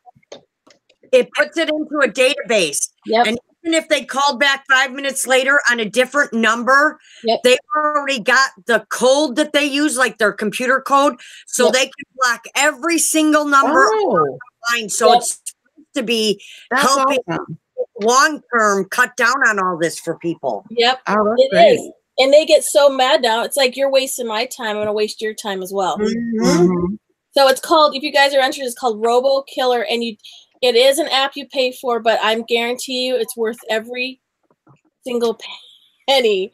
it puts it into a database. Yep. And even if they called back 5 minutes later on a different number, they've already got the code that they use, like their computer code, so they can block every single number online. So it's supposed to be helping long-term cut down on all this for people. Yep, oh, it is. And they get so mad now. It's like, you're wasting my time. I'm going to waste your time as well. Mm-hmm. So it's called, if you guys are interested, it's called Robo Killer. And it is an app you pay for, but I guarantee you it's worth every single penny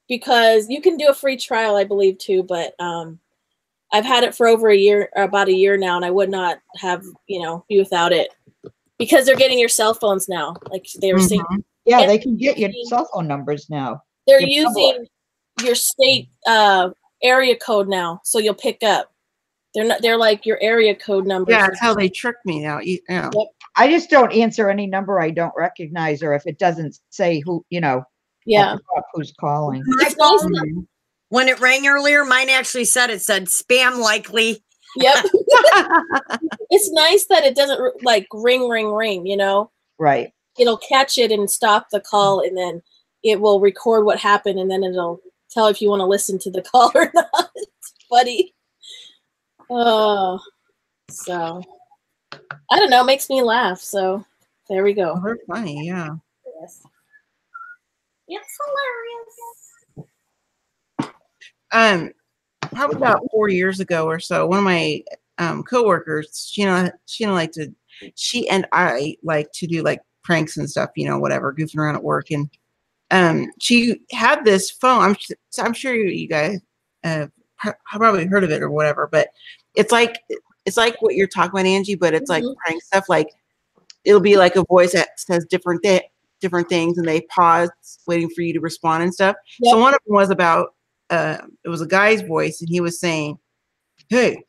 because you can do a free trial, I believe, too. But I've had it for over a year, or about a year now, and I would not have, be without it. Because they're getting your cell phones now, like they were saying. Yeah, they can get your cell phone numbers now. They're using your state area code now, so you'll pick up. They're like your area code number. Yeah, that's how they trick me now. Yeah. Yep. I just don't answer any number I don't recognize, or if it doesn't say who, Yeah, who's calling. My phone, when it rang earlier, mine actually said spam likely. Yep. It's nice that it doesn't like ring, Right. It'll catch it and stop the call, and then it will record what happened, and then it'll tell if you want to listen to the call or not. It's funny. Oh, so I don't know. It makes me laugh. So there we go. Oh, they're funny, yeah. Yes. It's hilarious. Probably about 4 years ago or so, one of my coworkers, she and I like to do like pranks and stuff, whatever, goofing around at work, and she had this phone. I'm sure you guys have probably heard of it or whatever, but it's like what you're talking about, Angie, but it's like prank stuff. Like it'll be like a voice that says different things, and they pause waiting for you to respond and stuff. Yep. So one of them was about it was a guy's voice, and he was saying, "Hey,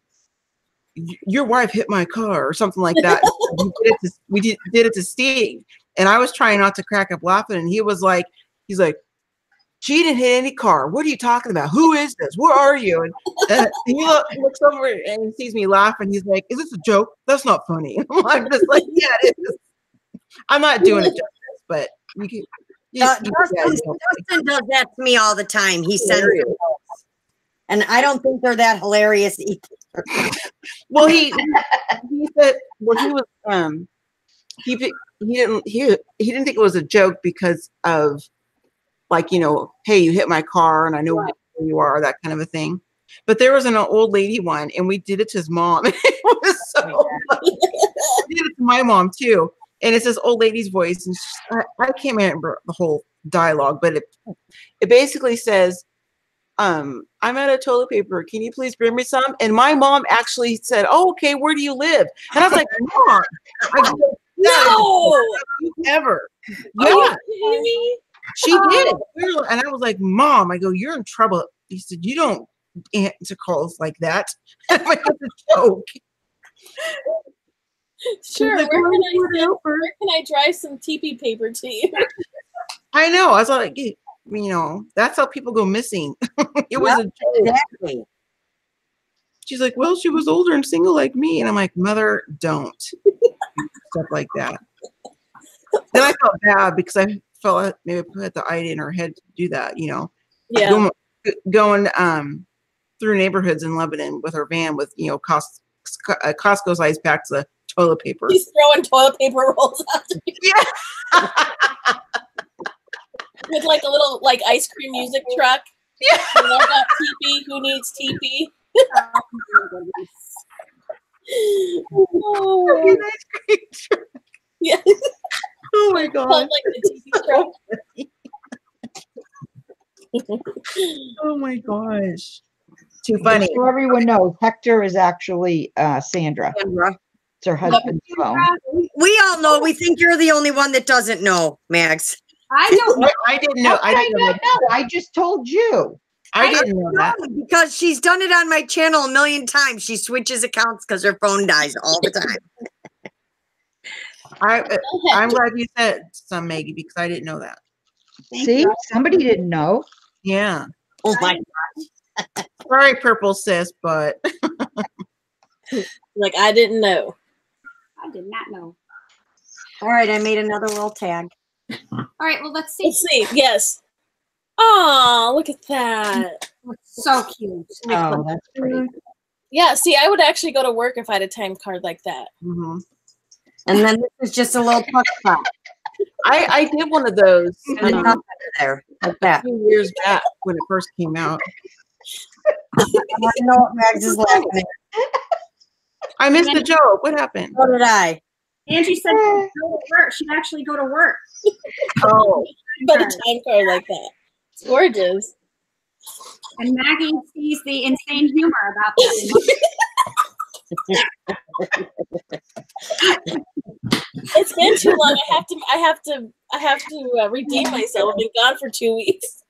your wife hit my car," or something like that. we did it to Steve, and I was trying not to crack up laughing, and he's like, "She didn't hit any car. What are you talking about? Who is this? Where are you?" And he looks over and he sees me laughing. He's like, "Is this a joke? That's not funny." I'm just like, "Yeah, it is." I'm not doing it justice, but we can. Justin does that to me all the time. He sends it, and I don't think they're that hilarious either. Well, he said, well, he was he didn't think it was a joke because of like, you know, hey, you hit my car and I know who you are, that kind of a thing. But there was an old lady one, and we did it to his mom. It was so funny. We did it to my mom too, and it's this old lady's voice, and I can't remember the whole dialogue, but it basically says, I'm out of toilet paper. Can you please bring me some? And my mom actually said, oh, okay, where do you live? And I was like, Mom, no, ever. Are you kidding me? She did. And I was like, Mom, I go, you're in trouble. He said, you don't answer calls like that. And I'm like, it's a joke. Sure. Like, where can I drive some TP paper to you? I know. I was like, you know, that's how people go missing. It was a joke. Exactly. She's like, well, she was older and single like me. And I'm like, Mother, don't. Stuff like that. Then I felt bad because I felt like maybe I put the idea in her head to do that, you know. Yeah. Going through neighborhoods in Lebanon with her van with, you know, Costco size packs of toilet paper. He's throwing toilet paper rolls out to you. Yeah. With like a little like ice cream music truck. Yeah. You know, got TP. Who needs TP? Oh. An ice cream truck. Yeah. Oh my God. Like the TP truck. Oh my gosh. Too funny. So everyone knows Hector is actually Sandra. It's her husband's phone. We all know. We think you're the only one that doesn't know, Mags. I don't know. I didn't know. I didn't know. I just told you. I didn't know that. Because she's done it on my channel a million times. She switches accounts because her phone dies all the time. I'm glad you said some, Maggie, because I didn't know that. See, somebody didn't know. Yeah. Oh my gosh. Sorry, Purple Sis, but Like I didn't know. I did not know. All right, I made another little tag. All right, well, let's see. Let's see. Yes. Oh, look at that. So cute. Oh, that's great. Yeah, see, I would actually go to work if I had a time card like that. mm-hmm. And then this is just a little puck pop. I did one of those There, like a that. few years back when it first came out. I know what Mags is laughing at. I missed the joke. What happened? So did I. Angie said she'd go to work. She'd actually go to work. Oh, But a time card like that. It's gorgeous. And Maggie sees the insane humor about that. It's been too long. I have to redeem myself. I've been gone for 2 weeks.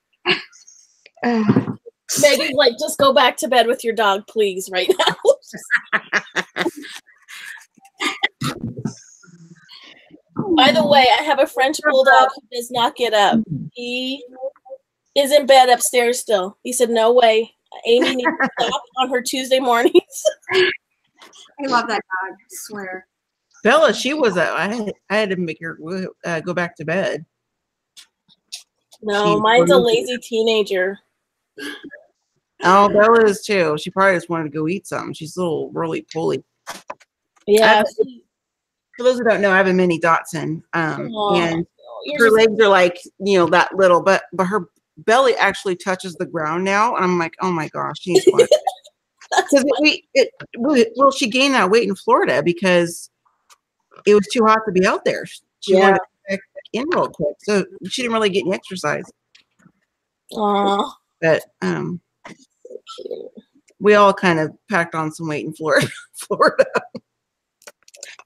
Megan, like, just go back to bed with your dog, please, right now. By the way, I have a French bulldog who does not get up. He is in bed upstairs still. He said, no way. Amy needs to stop on her Tuesday mornings. I love that dog. I swear. Bella, she was I had to make her go back to bed. No, mine's a lazy teenager. Oh, Bella is too. She probably just wanted to go eat something. She's a little roly-poly. Yeah. For those who don't know, I have a mini Dachshund, and You're her just- legs are like, you know, that little, but her belly actually touches the ground now, and I'm like, oh my gosh, she needs one. Well, she gained that weight in Florida because it was too hot to be out there. She wanted to get back in real quick, so she didn't really get any exercise. Aw. But we all kind of packed on some weight in Florida.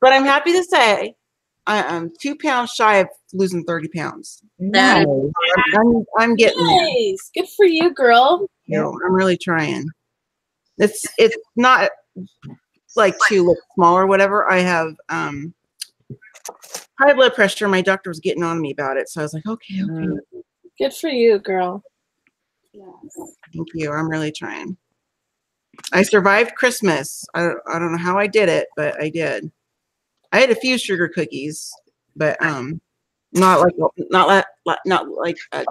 But I'm happy to say I'm 2 pounds shy of losing 30 pounds. Nice. I'm getting there. Nice. Good for you, girl. You know, I'm really trying. It's not like to look small or whatever. I have high blood pressure. My doctor was getting on me about it, so I was like, okay. Good for you, girl. Thank you. I'm really trying. I survived Christmas. I don't know how I did it, but I did. I had a few sugar cookies, but Not like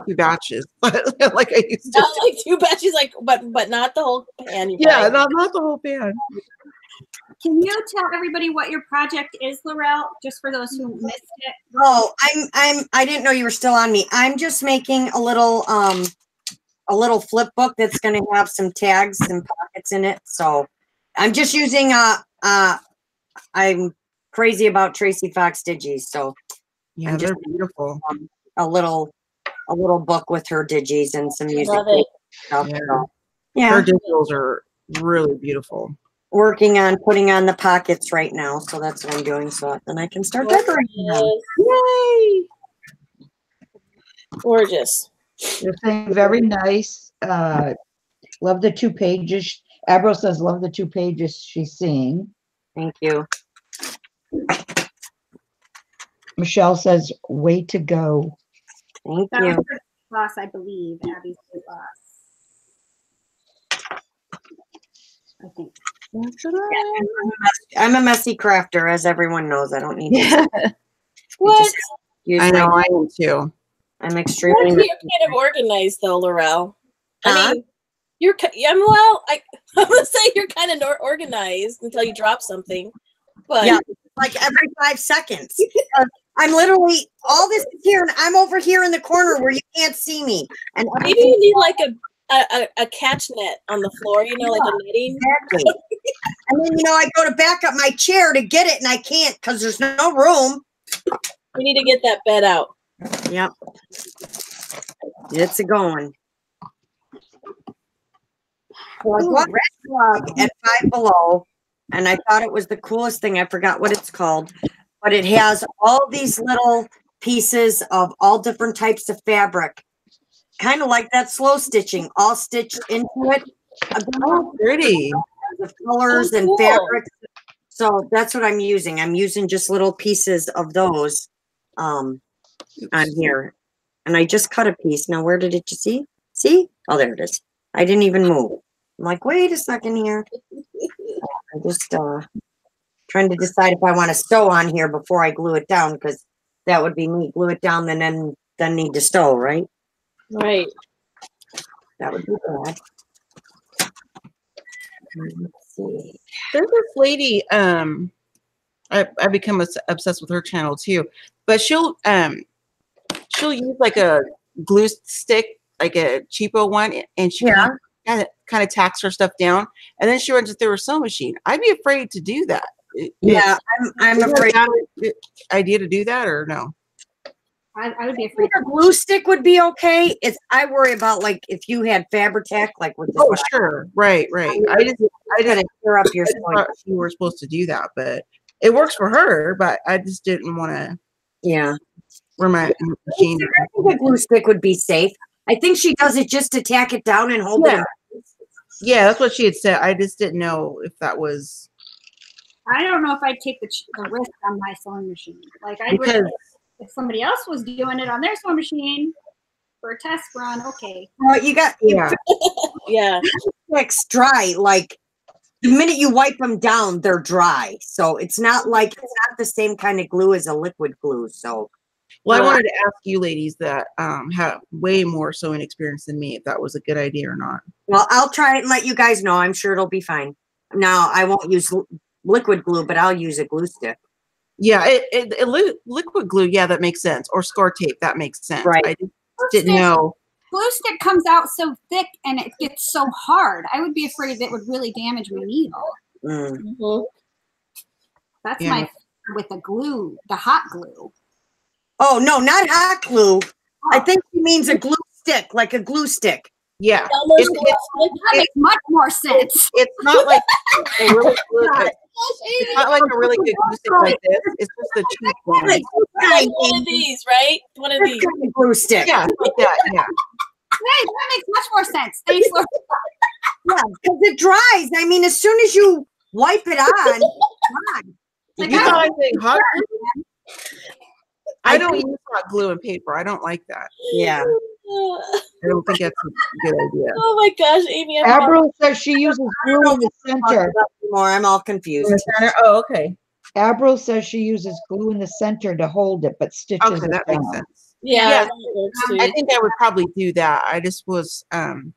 2 batches, like I used to. Not like 2 batches, like but not the whole pan. Yeah, not the whole pan. Can you tell everybody what your project is, Laurel, just for those who missed it? Oh, I didn't know you were still on me. I'm just making a little flip book that's going to have some tags and pockets in it. So I'm just using I'm crazy about Tracy Fox digis, so Yeah, I'm they're just beautiful. A little book with her digis and some music. Love it. Stuff. Yeah. So, yeah. Her digitals are really beautiful. Working on putting on the pockets right now, so that's what I'm doing. So then I can start decorating them. Yay! Gorgeous. You're saying very nice. Love the 2 pages. Avril says, love the 2 pages she's seeing. Thank you. Michelle says, way to go. Thank That you. was her loss, I believe. Abby's loss. I think. I'm a messy crafter, as everyone knows. I don't need to. What? I know, I am too. I'm You're extremely. kind of organized, though, Laurel. Huh? I mean, I'm gonna say you're kind of organized until you drop something. But Yeah, like every 5 seconds. I'm literally, all this is here, and I'm over here in the corner where you can't see me. And maybe you need like a catch net on the floor, like a netting. Exactly. And then, I go to back up my chair to get it, and I can't because there's no room. We need to get that bed out. Yep. It's a going. So I bought Red Plug at Five Below, and I thought it was the coolest thing. I forgot what it's called, but it has all these little pieces of all different types of fabric, kind of like that slow stitching, all stitched into it. Oh, pretty. The colors and cool. fabrics. So that's what I'm using. I'm using just little pieces of those on here. And I just cut a piece. Now, where did it, you see? See? Oh, there it is. I didn't even move. I'm like, wait a second here. I'm just trying to decide if I want to sew on here before I glue it down, because that would be me. Glue it down and then need to sew, right? Right. That would be bad. Let's see. There's this lady, I've become obsessed with her channel too, but she'll use like a glue stick, like a cheapo one, and she kind of tacks her stuff down, and then she runs it through her sewing machine. I'd be afraid to do that. I'm afraid. Idea to do that or no? I would be afraid. A glue stick would be okay. I worry about like if you had Fabri-Tac, like with this. Oh, sure, right. I just tear up your thought you were supposed to do that, but it works for her. But I just didn't want to. Yeah. Where my machine. I think a glue stick would be safe. I think she does it just to tack it down and hold it. Yeah, that's what she had said. I just didn't know if that was. I don't know if I'd take the risk on my sewing machine. Like if somebody else was doing it on their sewing machine for a test run, okay. Well, you got yeah. Sticks dry. Like the minute you wipe them down, they're dry. So it's not the same kind of glue as a liquid glue. So. Well, I wanted to ask you ladies that have way more sewing experience than me if that was a good idea or not. Well, I'll try it and let you guys know. I'm sure it'll be fine. Now, I won't use liquid glue, but I'll use a glue stick. Yeah, liquid glue, yeah, that makes sense. Or score tape, that makes sense. Right. I didn't know. Glue stick comes out so thick and it gets so hard. I would be afraid that would really damage my needle. Mm-hmm. That's my fear with the glue, the hot glue. Oh, no, not hot glue. I think he means a glue stick, like a glue stick. Yeah. That makes much more sense. It's not like a really good, it's not like a really good glue stick like this. It's just a cheap one. Like one of these, right? One of these. Kind of glue stick. Yeah, like that, yeah. Hey, that makes much more sense. Thanks, Laura. Yeah, because it dries. I mean, as soon as you wipe it on, it's dry. Like, you thought I was saying hot glue? I don't use hot glue and paper. I don't like that. Yeah. I don't think that's a good idea. Oh my gosh, Amy. Avril says she uses glue in the center. More. I'm all confused. In the center? Oh, okay. Avril says she uses glue in the center to hold it, but stitches Okay, it that down. makes sense. Yeah, Yeah. that works too. I think I would probably do that. I just was Goodness.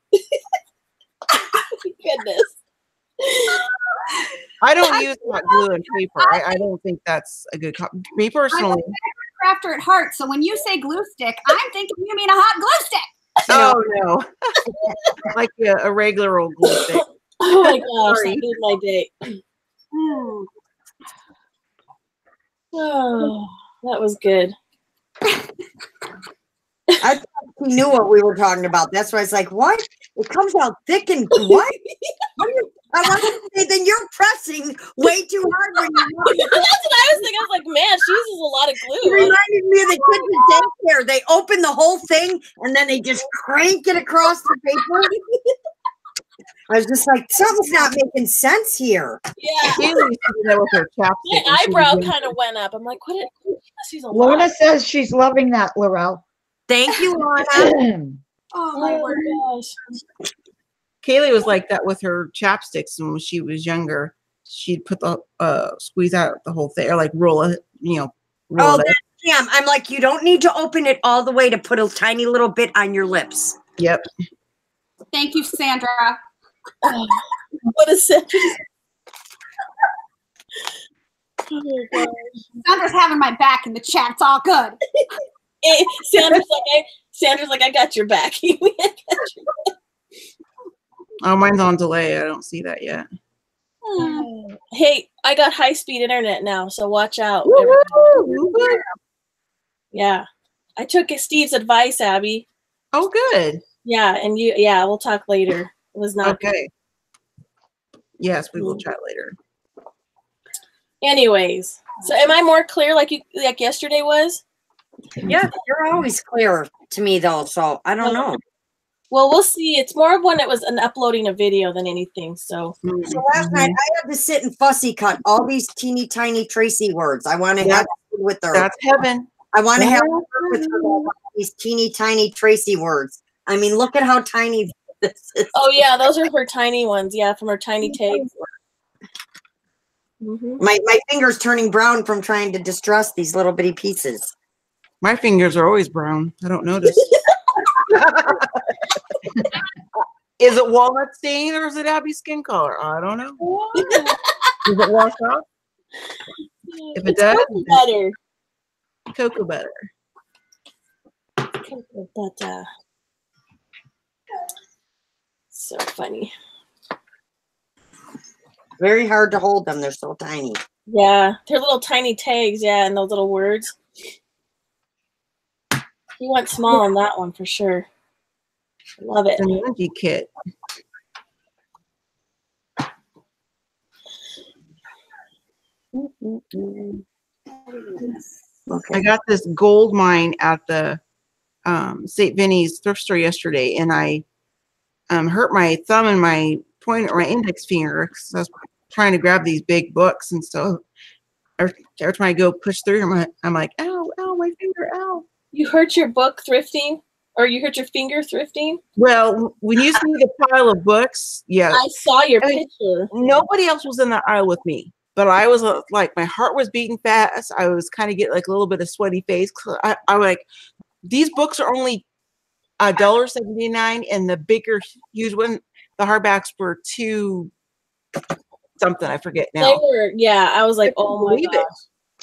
I don't use hot glue and paper. I don't think that's a good me personally. I'm a crafter at heart, so when you say glue stick, I'm thinking you mean a hot glue stick. Oh no. Like a regular old glue stick. Oh my gosh, that made my day. Oh, that was good. I thought he knew what we were talking about. That's why I was like, what? It comes out thick and what? I wanted to say, then you're pressing way too hard when you want it. That's what I was thinking. I was like, man, she uses a lot of It glue. reminded me of the kids at daycare. They open the whole thing and then they just crank it across the paper. I was just like, something's not making sense here. Yeah. Haley used to do that with her chapstick. My eyebrow kind of went up. I'm like, what? She's a Lorna lot. says she's loving that, Laurel. Thank you, Lana. Oh Oh my my word. gosh. Kaylee was like that with her chapsticks when she was younger. She'd put the squeeze out the whole thing, or like roll it, roll Oh, it. that's Cam. I'm like, you don't need to open it all the way to put a tiny little bit on your lips. Yep. Thank you, Sandra. Oh, what is it? Oh my gosh. Sandra's having my back in the chat. It's all good. Hey, Sandra's like, I got your back. I got your back. Oh, mine's on delay. I don't see that yet. Hey, I got high-speed internet now, so watch out. Woo-hoo! Yeah. I took Steve's advice, Abby. Oh, good. Yeah, and we'll talk later. It was not Okay. Yes, we will chat later. Anyways, so am I more clear like yesterday was? Yeah, you're always clear to me though, so I don't know. Well, we'll see. It's more of when it was an uploading a video than anything. So So last night I had to sit and fussy cut all these teeny tiny Tracy words. I want to have with her. That's heaven. I want to have with her about these teeny tiny Tracy words. I mean, look at how tiny this is. oh yeah, those are her tiny ones. Yeah, from her tiny tags. My fingers turning brown from trying to distress these little bitty pieces. My fingers are always brown. I don't notice. Is it walnut stain or is it Abby's skin color? I don't know. Does it wash off? If it does, Cocoa butter. Cocoa butter. Cocoa butter. So funny. Very hard to hold them. They're so tiny. Yeah, they're little tiny tags. Yeah, and those little words. You went small on that one for sure. Love it. It's an energy kit. Okay. I got this gold mine at the St. Vinny's thrift store yesterday, and I hurt my thumb and my pointer, my index finger, because I was trying to grab these big books, and so every time I go push through, I'm like, ow, ow, my finger, ow. You hurt your book thrifting, or you hurt your finger thrifting? Well, when you see the pile of books, yeah, I saw your picture. nobody else was in the aisle with me, but I was like, my heart was beating fast. I was kind of getting like a little bit of sweaty face. I'm like, these books are only $1.79, and the bigger, huge one, the hardbacks were $2 something. I forget now. They were, yeah. I was like, oh my gosh.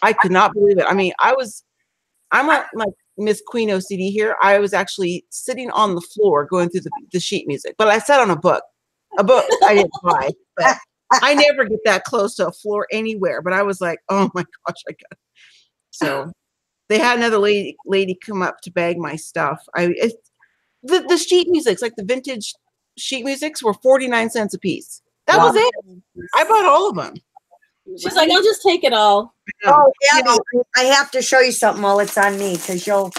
I could not believe it. I mean, I'm like Miss Queen OCD here. I was actually sitting on the floor going through the sheet music, but I sat on a book I didn't buy, but I never get that close to a floor anywhere. But I was like, oh my gosh, I got it. So they had another lady come up to bag my stuff. The sheet musics, like the vintage sheet musics, were 49 cents a piece. That was it. I bought all of them. She's like, I'll just take it all. Oh, Abby, I have to show you something while it's on me because you'll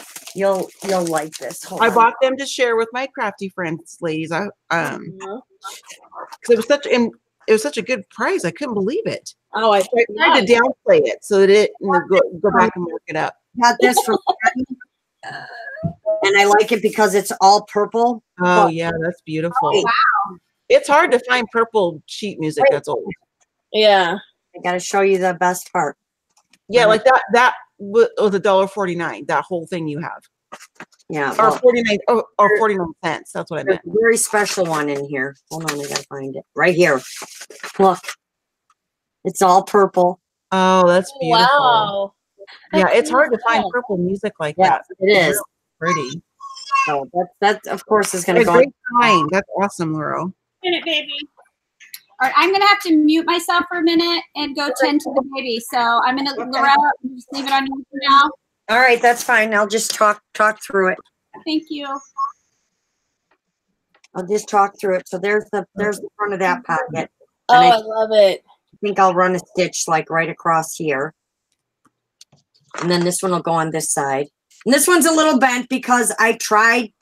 like this. Hold I on. bought them to share with my crafty friends, ladies. Because it was such a good price. I couldn't believe it. Oh, I tried to downplay it so that it go back and mark it up. Got this from and I like it because it's all purple. Oh yeah, that's beautiful. Oh, wow. It's hard to find purple sheet music that's old. Yeah. I got to show you the best part. Yeah, like that was $1.49. That whole thing you have. Yeah. Or 49 or 49 cents. That's what I meant. There's a very special one in here. Hold on, I gotta find it. Right here. Look. It's all purple. Oh, that's beautiful. Wow. Yeah, it's hard to find purple music like that. It is. Really pretty. So that of course is gonna go. Great time. That's awesome, Laurel. Minute, baby. All right, I'm gonna have to mute myself for a minute and go tend to the baby. So I'm gonna Laurel, just leave it on you for now. All right, that's fine. I'll just talk through it. Thank you. I'll just talk through it. So there's the front of that pocket. Oh, I love it. I think I'll run a stitch like right across here. And then this one will go on this side. And this one's a little bent because I tried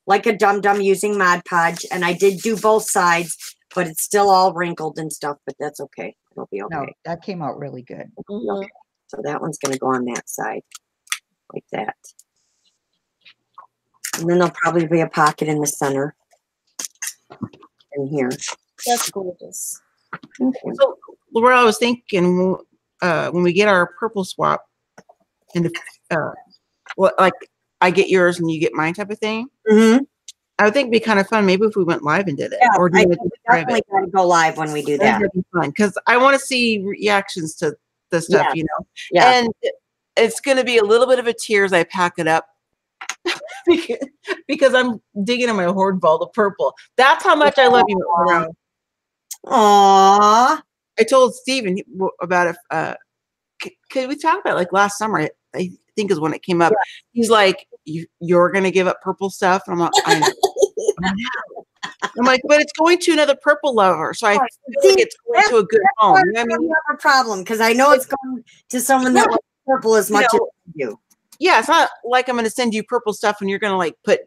like a dum-dum using Mod Podge, and I did do both sides, but it's still all wrinkled and stuff, but that's okay. It'll be okay. No, that came out really good. Mhm. Okay. So that one's going to go on that side like that. And then there'll probably be a pocket in the center in here. That's gorgeous. Okay. So, Laurel, I was thinking when we get our purple swap, and like I get yours and you get mine type of thing, Mm-hmm. I would think it'd be kind of fun. Maybe if we went live and did it, Yeah, or do I you think we definitely got to go live when we do that. That'd be fun because I want to see reactions to the stuff, Yeah. you know. Yeah. And it's going to be a little bit of a tear as I pack it up because I'm digging in my hoard ball of purple. That's how much I love you, Laurel. Aww. I told Steven about it. Could we talk about it, like last summer? I think is when it came up. Yeah. He's like, "You're going to give up purple stuff," and I'm like, I know. I'm like, but it's going to another purple lover, so I feel like it's going to a good home. You know what I mean? Have a problem because I know it's going to someone that loves purple as much as you. Yeah, it's not like I'm going to send you purple stuff and you're going to like put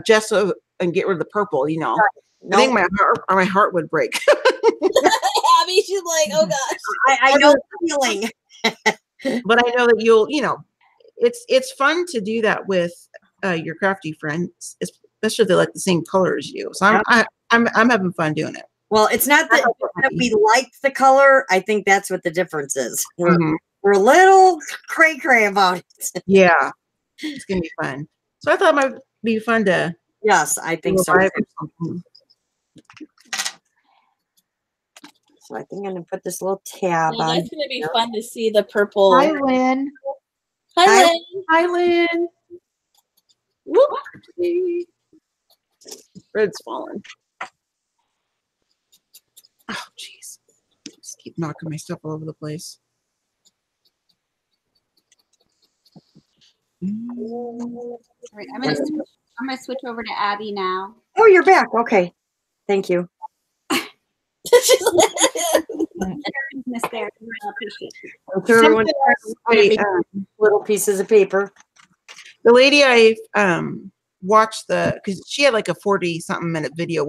gesso and get rid of the purple. You know, I think my heart would break. Abby, she's like, oh gosh. I know the feeling. But I know that you'll, you know, it's fun to do that with your crafty friends, especially if they like the same color as you. So I'm having fun doing it. Well, it's not that we like the color. I think that's what the difference is. We're a little cray-cray about it. Yeah, it's gonna be fun. So I thought it might be fun to. Yes, I think so. So I think I'm gonna put this little tab on. That's gonna be fun to see the purple. Hi, Lynn. Hi, Lynn. Hi, Lynn. Whoop. Red's fallen. Oh, jeez. Just keep knocking my stuff all over the place. All right, I'm gonna switch over to Abby now. Oh, you're back. Okay, thank you. Miss there, I appreciate it. I'm sure everyone little pieces of paper. The lady I watched because she had like a 40-something minute video,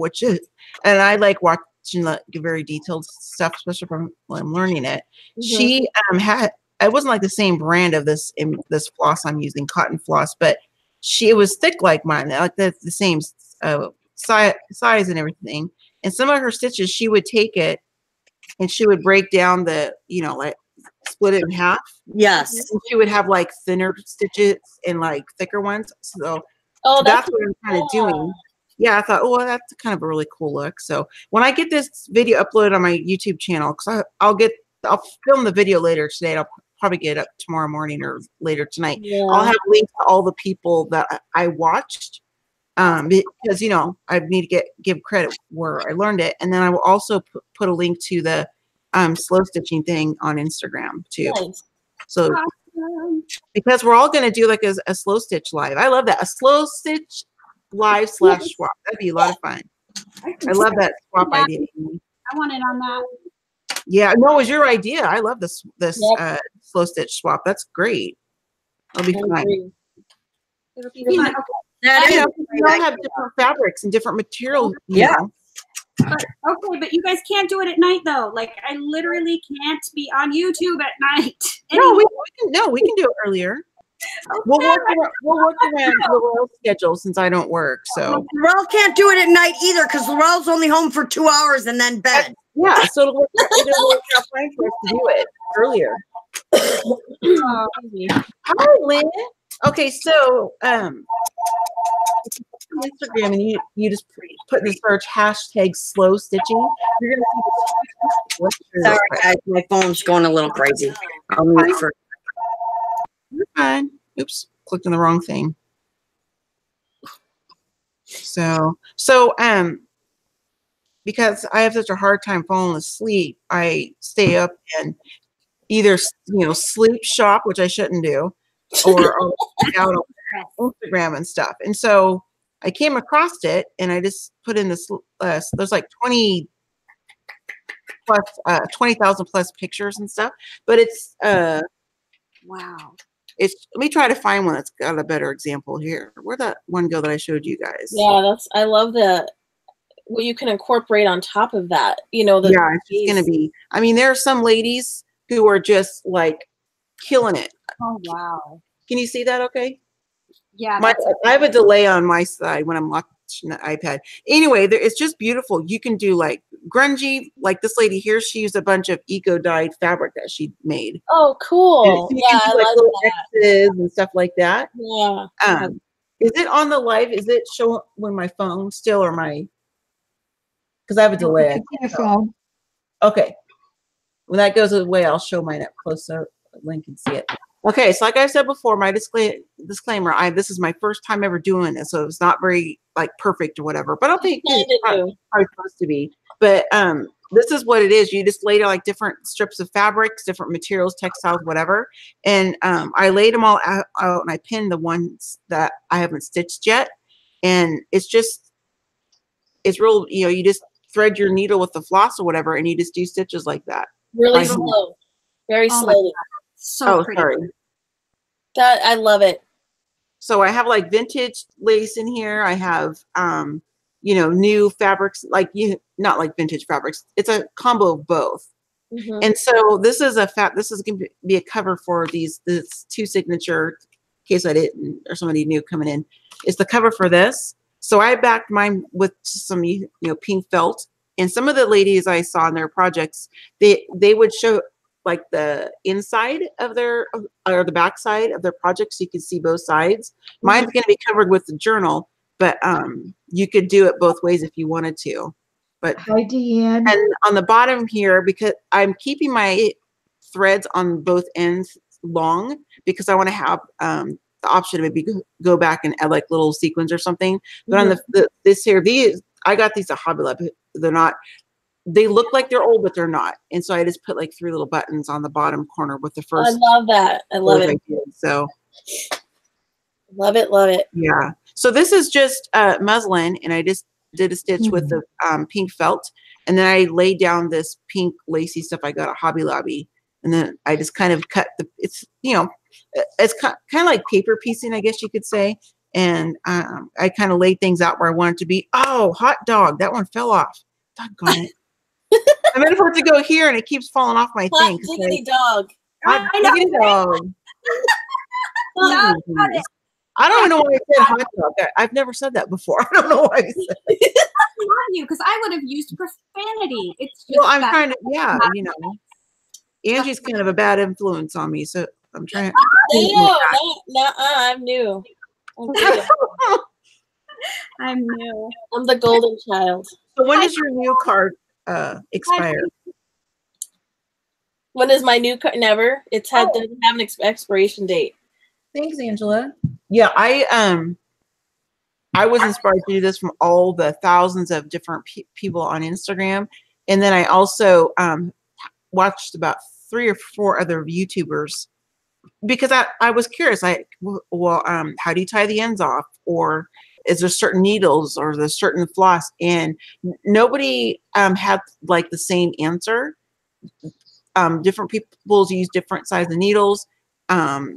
and I like watching like very detailed stuff, especially when I'm learning it. Mm-hmm. She had. It wasn't like the same brand of this floss I'm using, cotton floss, but it was thick like mine, like the same size and everything. And some of her stitches, she would take it and she would break down like split it in half. Yes. And she would have like thinner stitches and like thicker ones. So that's what I'm kind of doing. Yeah, I thought, that's kind of a really cool look. So when I get this video uploaded on my YouTube channel, because I'll film the video later today. I'll probably get it up tomorrow morning or later tonight. Yeah. I'll have links to all the people that I watched because I need to give credit where I learned it, and then I will also put a link to the slow stitching thing on Instagram too. Nice. So because we're all going to do like a slow stitch live. I love that, a slow stitch live / swap. That'd be a lot of fun. I love that swap idea. I want it on that. Yeah, no, it was your idea. I love this slow stitch swap. That's great. It'll be fun. It'll be fun. We all have different fabrics and different materials. Yeah. But you guys can't do it at night though. Like I literally can't be on YouTube at night. No, we can do it earlier. We'll work around Laurel's schedule since I don't work. So Laurel can't do it at night either because Laurel's only home for 2 hours and then bed. Yeah, so it'll work out fine for us to do it earlier. Hi, Lynn. Okay, so Instagram, and you just put in the search hashtag slow stitching. You're gonna see Sorry, guys, my phone's going a little crazy. I'll mute for. You're fine. Oops, clicked on the wrong thing. So because I have such a hard time falling asleep, I stay up and either sleep shop, which I shouldn't do, or out on Instagram and stuff. And so I came across it, and I just put in this. There's like 20,000 plus pictures and stuff, but it's wow. It's, let me try to find one that's got a better example here. Where'd that one go that I showed you guys? Yeah, I love what you can incorporate on top of that. Yeah, it's just gonna be. I mean, there are some ladies who are just like killing it. Oh wow! Can you see that? Okay. Yeah. I have a delay on my side when I'm watching the iPad. Anyway, it's just beautiful. You can do like grungy, like this lady here. She used a bunch of eco-dyed fabric that she made. Oh, cool! So yeah, I love that. X's and stuff like that. Yeah. Is it on the live? Is it showing when my phone still or my? Because I have a delay. Your phone. Okay. When that goes away, I'll show mine up closer. Link and see it. Okay, so like I said before, my disclaimer, this is my first time ever doing this, so it's not very like perfect or whatever. But I don't think it's probably supposed to be. But this is what it is. You just lay down like different strips of fabrics, different materials, textiles, whatever. And I laid them all out and I pinned the ones that I haven't stitched yet. And it's real, you just thread your needle with the floss or whatever, and you just do stitches like that. Really slow. Very slowly. So pretty. Sorry. That I love it. So I have like vintage lace in here. I have new fabrics, not like vintage fabrics. It's a combo of both. Mm-hmm. And so this is going to be a cover for this 2 signature, in case I didn't or somebody new coming in. It's the cover for this. So I backed mine with some pink felt, and some of the ladies I saw in their projects, they would show like the inside of their or the back side of their project, so you can see both sides. Mm-hmm. Mine's going to be covered with the journal, but you could do it both ways if you wanted to. But hi, Deanne. And on the bottom here, because I'm keeping my threads on both ends long, because I want to have the option to maybe go back and add like little sequins or something. But on this here, I got these at Hobby Lobby. They look like they're old, but they're not. And so I just put like 3 little buttons on the bottom corner with the first. I love that. I love it. So love it. Love it. Yeah. So this is just muslin, and I just did a stitch with the pink felt, and then I laid down this pink lacy stuff I got at Hobby Lobby, and then I just kind of cut it's kind of like paper piecing, I guess you could say. And I kind of laid things out where I want it to be. Oh, hot dog. That one fell off. Doggone it. I meant for it to go here, and it keeps falling off my thing. Diggity dog. Hot diggity dog. I don't even know why I said hot dog. I've never said that before. I don't know why I said it. I love you, because I would have used profanity. It's just I'm trying to, Angie's kind of a bad influence on me, so I'm trying. I'm new. I'm new. I'm the golden child. So when does your new card expire? When is my new card? Never. Doesn't have an expiration date. Thanks, Angela. Yeah, I was inspired to do this from all the thousands of different people on Instagram, and then I also watched about 3 or 4 other YouTubers, because I was curious. How do you tie the ends off, or is there certain needles, or there's certain floss? And nobody had like the same answer. Different people use different size of needles. I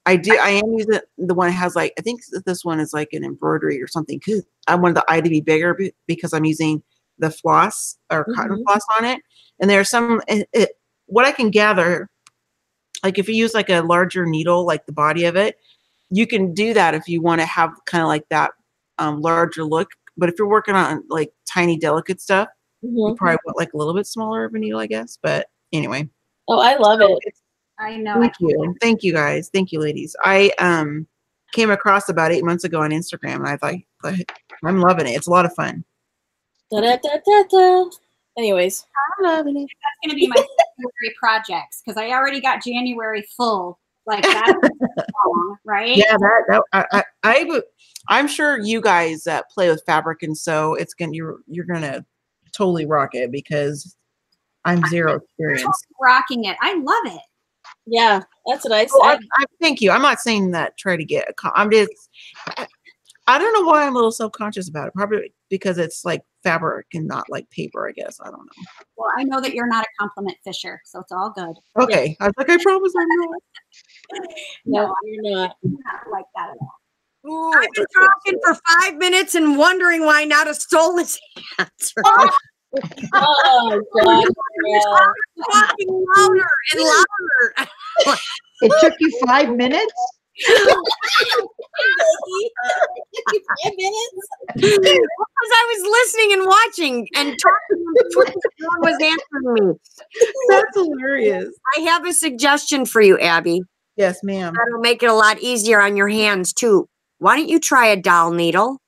am using the one that has like, I think this one is like an embroidery or something, because I wanted the eye to be bigger because I'm using the floss or cotton floss on it. And there are some, what I can gather, like if you use like a larger needle, like the body of it, you can do that if you want to have kind of like that larger look. But if you're working on like tiny, delicate stuff, you probably want like a little bit smaller of a needle, I guess. But anyway. Oh, I love it. I know. Thank you. Thank you guys. Thank you, ladies. I came across about 8 months ago on Instagram, and I thought, I'm loving it. It's a lot of fun. Da, da, da, da, da. Anyways, I'm loving it. That's going to be my February projects because I already got January full. Like that, long, right? Yeah, I'm sure you guys that play with fabric and sew, you're gonna totally rock it because I'm zero experience. Rocking it. I love it. yeah, that's what I said. Thank you. I'm not saying that try to get. I'm just. I don't know why I'm a little self-conscious about it. Probably because it's like fabric and not like paper. I guess I don't know. Well, I know that you're not a compliment fisher, so it's all good. Okay, I was like, I promise I'm not. No, you're not. Not like that at all. Ooh, I've been talking for 5 minutes and wondering why not a stolen answer. Oh God, girl. Talking louder and louder. It took you 5 minutes? 5 minutes? Because I was listening and watching and talking when someone was answering me. That's hilarious. I have a suggestion for you, Abby. Yes, ma'am. That'll make it a lot easier on your hands too. Why don't you try a dowel needle?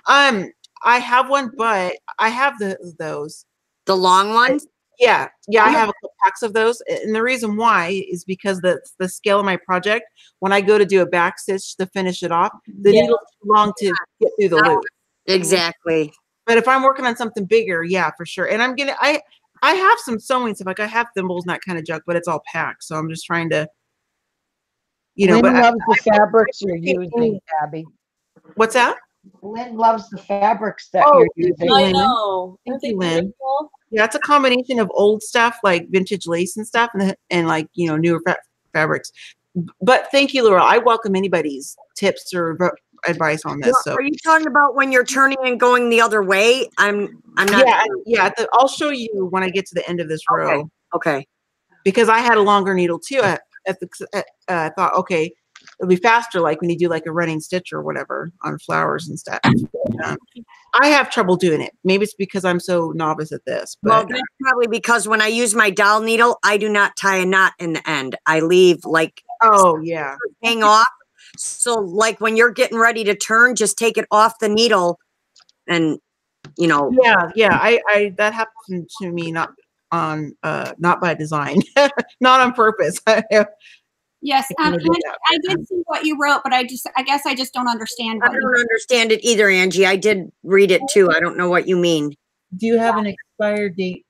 I have one, but I have those. The long ones? Yeah. I have a couple packs of those, and the reason why is because the scale of my project. When I go to do a back stitch to finish it off, the needle's too long to get through the loop. Exactly. But if I'm working on something bigger, yeah, for sure. And I have some sewing stuff, like I have thimbles and that kind of junk, but it's all packed. So I'm just trying to, Lynn but loves the fabrics you're using, Abby. What's that? Lynn loves the fabrics that Oh, you're using. I know. Thank Aren't they you, Lynn. beautiful? Yeah, it's a combination of old stuff like vintage lace and stuff, and like newer fabrics. But thank you, Laura. I welcome anybody's tips or advice on this. So Are you talking about when you're turning and going the other way? I'm not. Yeah. I'll show you when I get to the end of this row. Okay. Because I had a longer needle too. I thought, okay, it'll be faster, like when you do like a running stitch or whatever on flowers and stuff. I have trouble doing it. Maybe it's because I'm so novice at this. But Well, that's probably because when I use my dowel needle, I do not tie a knot in the end. I leave like hang off. So like when you're getting ready to turn, just take it off the needle, and I that happened to me not by design, not on purpose. Yes, I did see what you wrote, but I guess I just don't understand. I don't understand it either, Angie. I did read it too. I don't know what you mean. Do you have an expired date?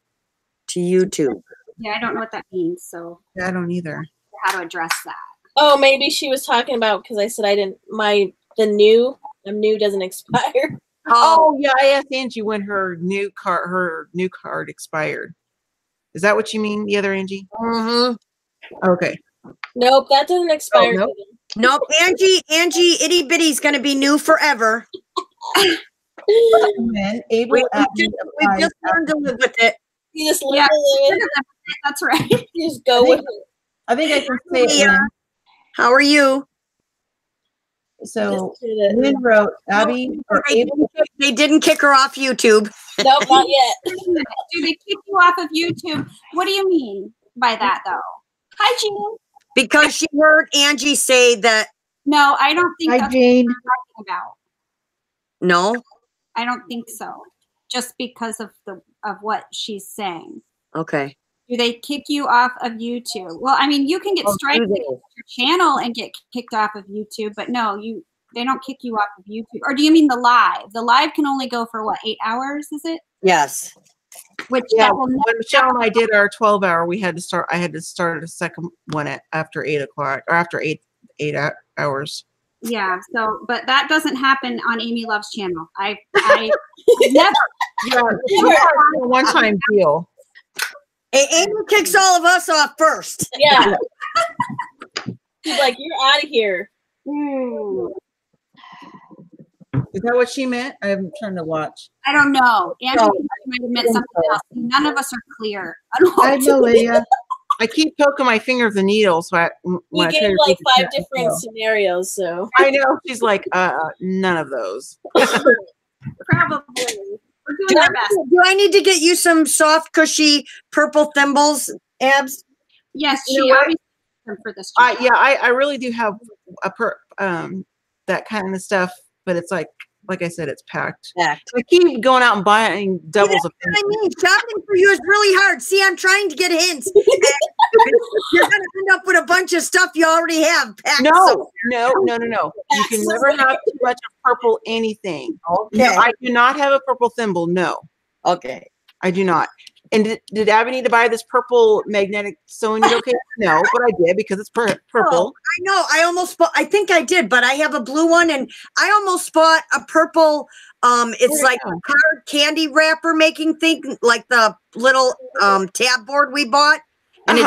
To YouTube. Yeah, I don't know what that means. So I don't either. How to address that? Oh, maybe she was talking about because I said I didn't. The new doesn't expire. Oh yeah, I asked Angie when her new card expired. Is that what you mean, the other Angie? Mm-hmm. Okay. Nope, that doesn't expire. Oh, nope. Angie, Itty Bitty's going to be new forever. We just learned to live with it. You just live with it. That's right. You just go with it. I think I can say it. How are you? So Lynn wrote, Abby, they didn't kick her off YouTube. Nope, not yet. Do they kick you off of YouTube? What do you mean by that, though? Hi, Jean. Because she heard Angie say that. No, I don't think that's Jane. what I'm talking about. No, I don't think so. Just because of what she's saying. Okay. Do they kick you off of YouTube? Well, I mean, you can get striked on your channel and get kicked off of YouTube, but no, they don't kick you off of YouTube. Or do you mean the live? The live can only go for what, 8 hours? Is it? Yes. When Michelle and I did our 12-hour, I had to start a second one after 8 o'clock or after 8 hours. Yeah. So, but that doesn't happen on Amy Love's channel. I never. Yeah, a one-time deal. Hey, Amy kicks all of us off first. Yeah. She's like, you're out of here. Is that what she meant? I'm trying to watch. I don't know. Andrew might have meant something else. None of us are clear. Hi, Malia. I keep poking my finger with the needle, so You gave like 5 different scenarios, so I know she's like, none of those. Probably. We're doing our best. Do I need to get you some soft, cushy purple thimbles, Abs? Yes, You she know what? obviously them for this job. Yeah, I really do have that kind of stuff, but it's like I said, it's packed. Yeah. I keep going out and buying doubles of What things. I mean, shopping for you is really hard. See, I'm trying to get hints. You're going to end up with a bunch of stuff you already have packed. No. You can never have too much of purple anything. Okay. No, I do not have a purple thimble. No. Okay. I do not. And did Abby need to buy this purple magnetic sewing needle kit? No, but I did because it's purple. Oh, I know. I almost bought, I think I did, but I have a blue one, and I almost bought a purple. It's like a card candy wrapper making thing, like the little tab board we bought. And it's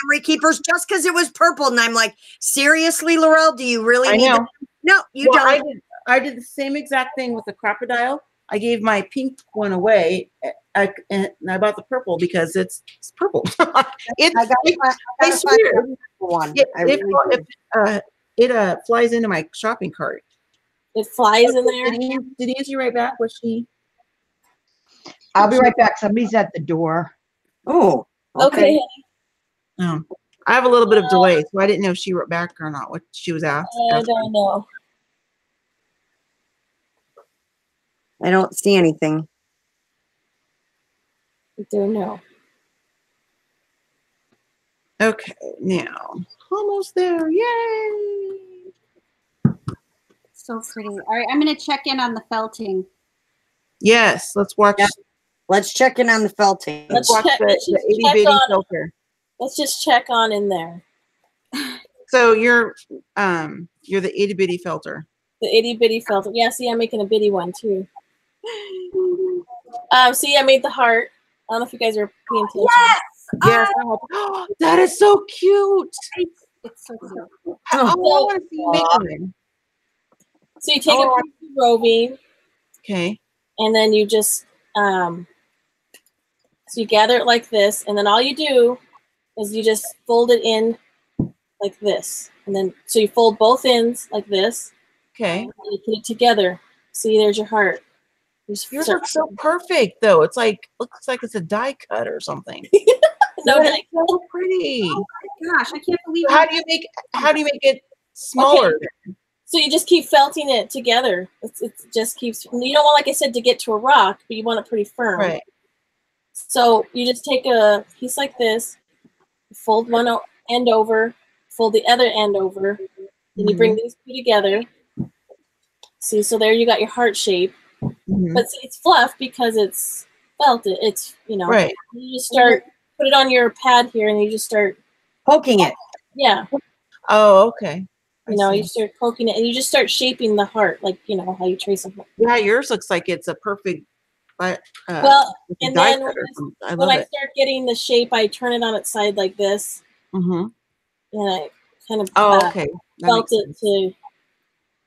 memory keepers just because it was purple. And I'm like, seriously, Laurel, do you really need to? No, you don't. I did the same exact thing with the crocodile. I gave my pink one away, and I bought the purple because it's purple. I swear, one. It flies into my shopping cart. It flies in there. Did Angie write back? Was she? I'll be right back. Somebody's at the door. Oh, Okay. Oh, I have a little bit of delay, so I didn't know if she wrote back or not. What she was asked. I don't know. I don't see anything. I don't know. Okay, now almost there. Yay! So pretty. All right, I'm going to check in on the felting. Yes, let's watch. Yeah. Let's check in on the felting. Let's watch check- the let's just itty check bitty on- filter. Let's just check on in there. So you're the itty bitty filter. The itty bitty filter. Yeah, see, I'm making a bitty one too. See, I made the heart. I don't know if you guys are paying attention. Yes. Yes. That is so cute. It's so cute. Oh, I want to see you make one. So you take a piece of roving, Okay. and then you just so you gather it like this, and then all you do is you just fold it in like this, and then so you fold both ends like this. Okay. And you put it together. See, there's your heart. Yours looks so perfect, though. It's like looks like it's a die cut or something. No, That is so pretty. Oh my gosh, I can't believe How do you make it smaller? Okay. So you just keep felting it together. It just keeps. You don't want, like I said, to get to a rock, but you want it pretty firm. Right. So you just take a piece like this, fold one end over, fold the other end over, then you bring these two together. See, so there you got your heart shape. But see, it's fluff because it's felted. It's, Right. You just start, put it on your pad here, and you just start Poking it. Yeah. Oh, okay. You start poking it, and you just start shaping the heart, like, how you trace a heart. Yeah, yours looks like it's a perfect. Well, and die then cut or something. I when love I it. start getting the shape, I turn it on its side like this, and I kind of okay. That felt makes it sense. too.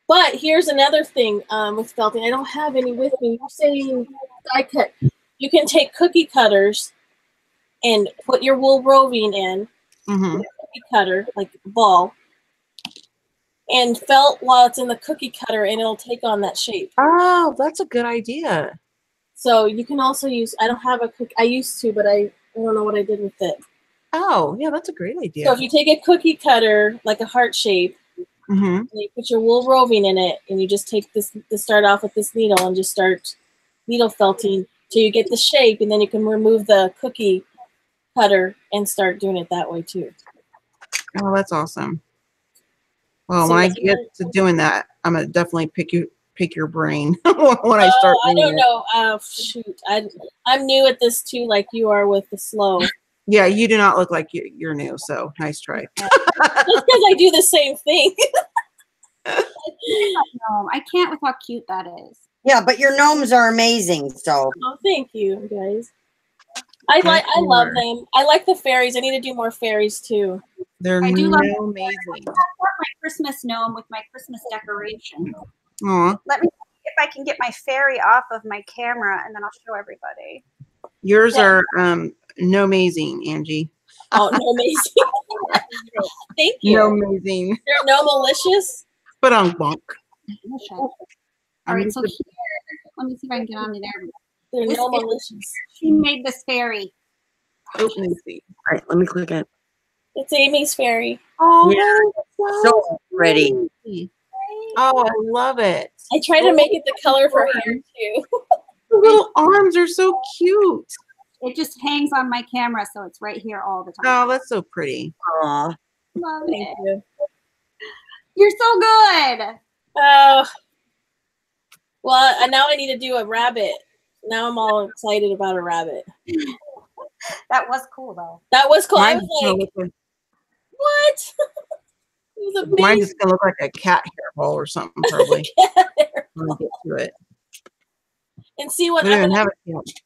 But here's another thing with felting. I don't have any with me. You're saying die cut. You can take cookie cutters and put your wool roving in, cookie cutter, like a ball, and felt while it's in the cookie cutter, and it'll take on that shape. Oh, that's a good idea. So you can also use, I don't have a cookie, I used to, but I don't know what I did with it. Oh, yeah, that's a great idea. So if you take a cookie cutter, like a heart shape, and you put your wool roving in it, and you just take this, to start off with this needle, and just start needle felting till you get the shape, and then you can remove the cookie cutter and start doing it that way too. Oh, that's awesome. Well, So when I that's get to doing that, I'm gonna definitely pick your brain when I start. I don't know. Shoot, I'm new at this too, like you are with the slow. Yeah, you do not look like you're new, so nice try. Just because I do the same thing. No, I can't with how cute that is. Yeah, but your gnomes are amazing. So Oh, thank you, guys. I love them. I like the fairies. I need to do more fairies too. They're I do love amazing. my Christmas gnome with my Christmas decoration. Aw. Let me see if I can get my fairy off of my camera, and then I'll show everybody. Yours are no amazing, Angie. Oh, no amazing. Thank you. No amazing. They're no malicious. But on bonk. All right, so here, let me see if I can get on to there. They're This no is- malicious. She made this fairy. Oh, let me see. All right, let me click it. It's Amy's fairy. Oh, Yeah, so pretty. pretty. Oh, I love it. I try to make it the color of her hair too. The little arms are so cute. It just hangs on my camera, so it's right here all the time. Oh, that's so pretty. Aw. Love Thank it. you. You're so good. Oh. Well, and now I need to do a rabbit. Now I'm all excited about a rabbit. That was cool, though. That was cool. I Mine's was gonna like, look like, what? It was mine's amazing. just gonna look like a cat hairball or something, probably. When I get to it. And see what I don't I'm even gonna, have a cat.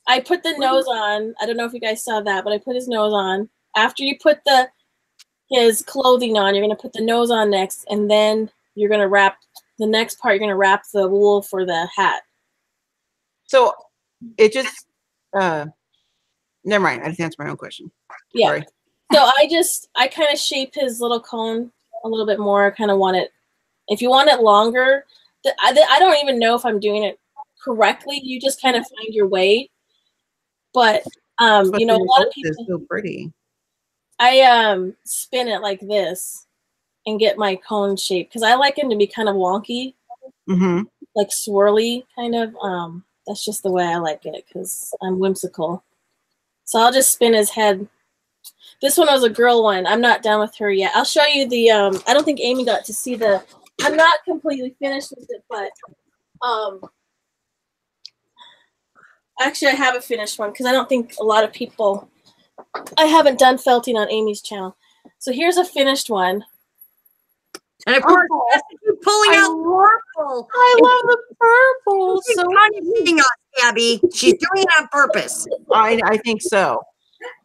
I put the nose on. I don't know if you guys saw that, but I put his nose on. After you put his clothing on, you're gonna put the nose on next, and then you're gonna wrap the next part. You're gonna wrap the wool for the hat. So it just never mind. I just answered my own question. Yeah. Sorry. So I kind of shape his little cone a little bit more. I kind of want it. If you want it longer, I don't even know if I'm doing it correctly. You just kind of find your way. But But you know, the a lot of result is people. so pretty. I spin it like this and get my cone shape because I like him to be kind of wonky, Mm-hmm. like swirly kind of. That's just the way I like it because I'm whimsical. So I'll just spin his head. This one was a girl one. I'm not done with her yet. I'll show you the. I don't think Amy got to see the. I'm not completely finished with it, but actually I have a finished one because I don't think a lot of people. I haven't done felting on Amy's channel, so here's a finished one. And of course, you're pulling out purple. I love the purple. She's So punishing us, Abby. She's doing it on purpose. I think so.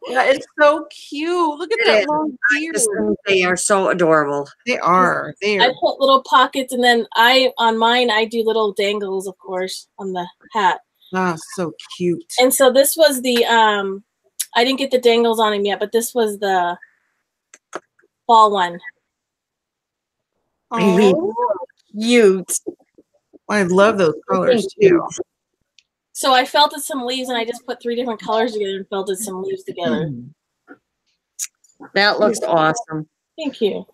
That is so cute. Look at It that is. long beard. They are so adorable. They are. They I are. put little pockets, and then on mine I do little dangles, of course, on the hat. Oh, so cute. And so this was the I didn't get the dangles on him yet, but this was the fall one. Oh, Cute. I love those colors too. So I felted some leaves, and I just put 3 different colors together and felted some leaves together. That looks awesome. Thank you.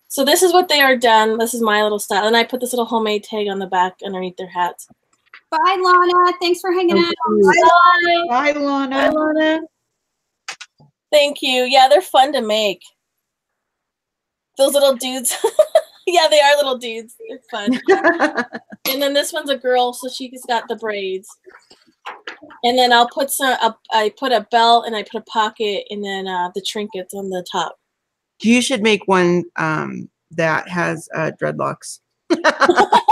So this is what they are done. This is my little style. And I put this little homemade tag on the back underneath their hats. Bye, Lana. Thanks for hanging out. Bye. Bye, Lana. Bye, Lana. Thank you. Yeah, they're fun to make. Those little dudes. Yeah, they are little dudes. They're fun. And then this one's a girl, so she's got the braids. And then I'll put I put a belt and I put a pocket and then the trinkets on the top. You should make one that has dreadlocks. I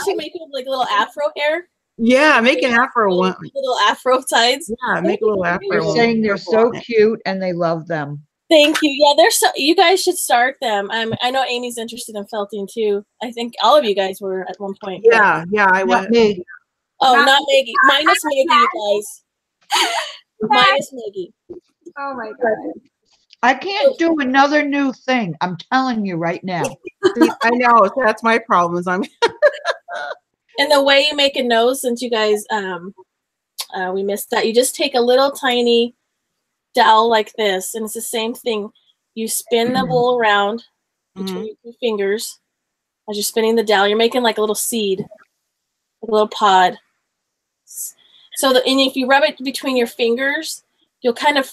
should make it with like a little afro hair. Yeah, make an afro one. Little afro sides. Yeah, make a little afro They're one. saying they're so cute and they love them. Thank you. Yeah, they're so. You guys should start them. I know Amy's interested in felting too. I think all of you guys were at one point. Yeah, I Not went. me. Oh, not Maggie. Minus Maggie, you guys. Minus Maggie. Oh my god. I can't do another new thing. I'm telling you right now. I know that's my problem. Is I'm. And the way you make a nose, since you guys we missed that, you just take a little tiny dowel like this, and it's the same thing. You spin the wool around between your 2 fingers as you're spinning the dowel. You're making like a little seed, like a little pod. So and if you rub it between your fingers, you'll kind of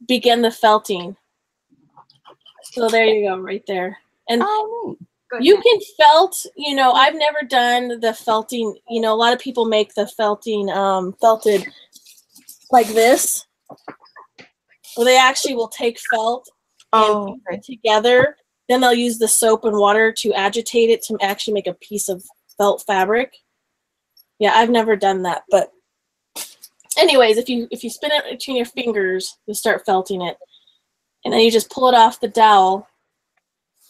begin the felting. So there you go, right there. And you can felt, you know, I've never done the felting. You know, a lot of people make the felting felted like this. Well, they actually will take felt and put it together. Then they'll use the soap and water to agitate it to actually make a piece of felt fabric. Yeah, I've never done that, but anyways, if you spin it between your fingers, you'll start felting it, and then you just pull it off the dowel,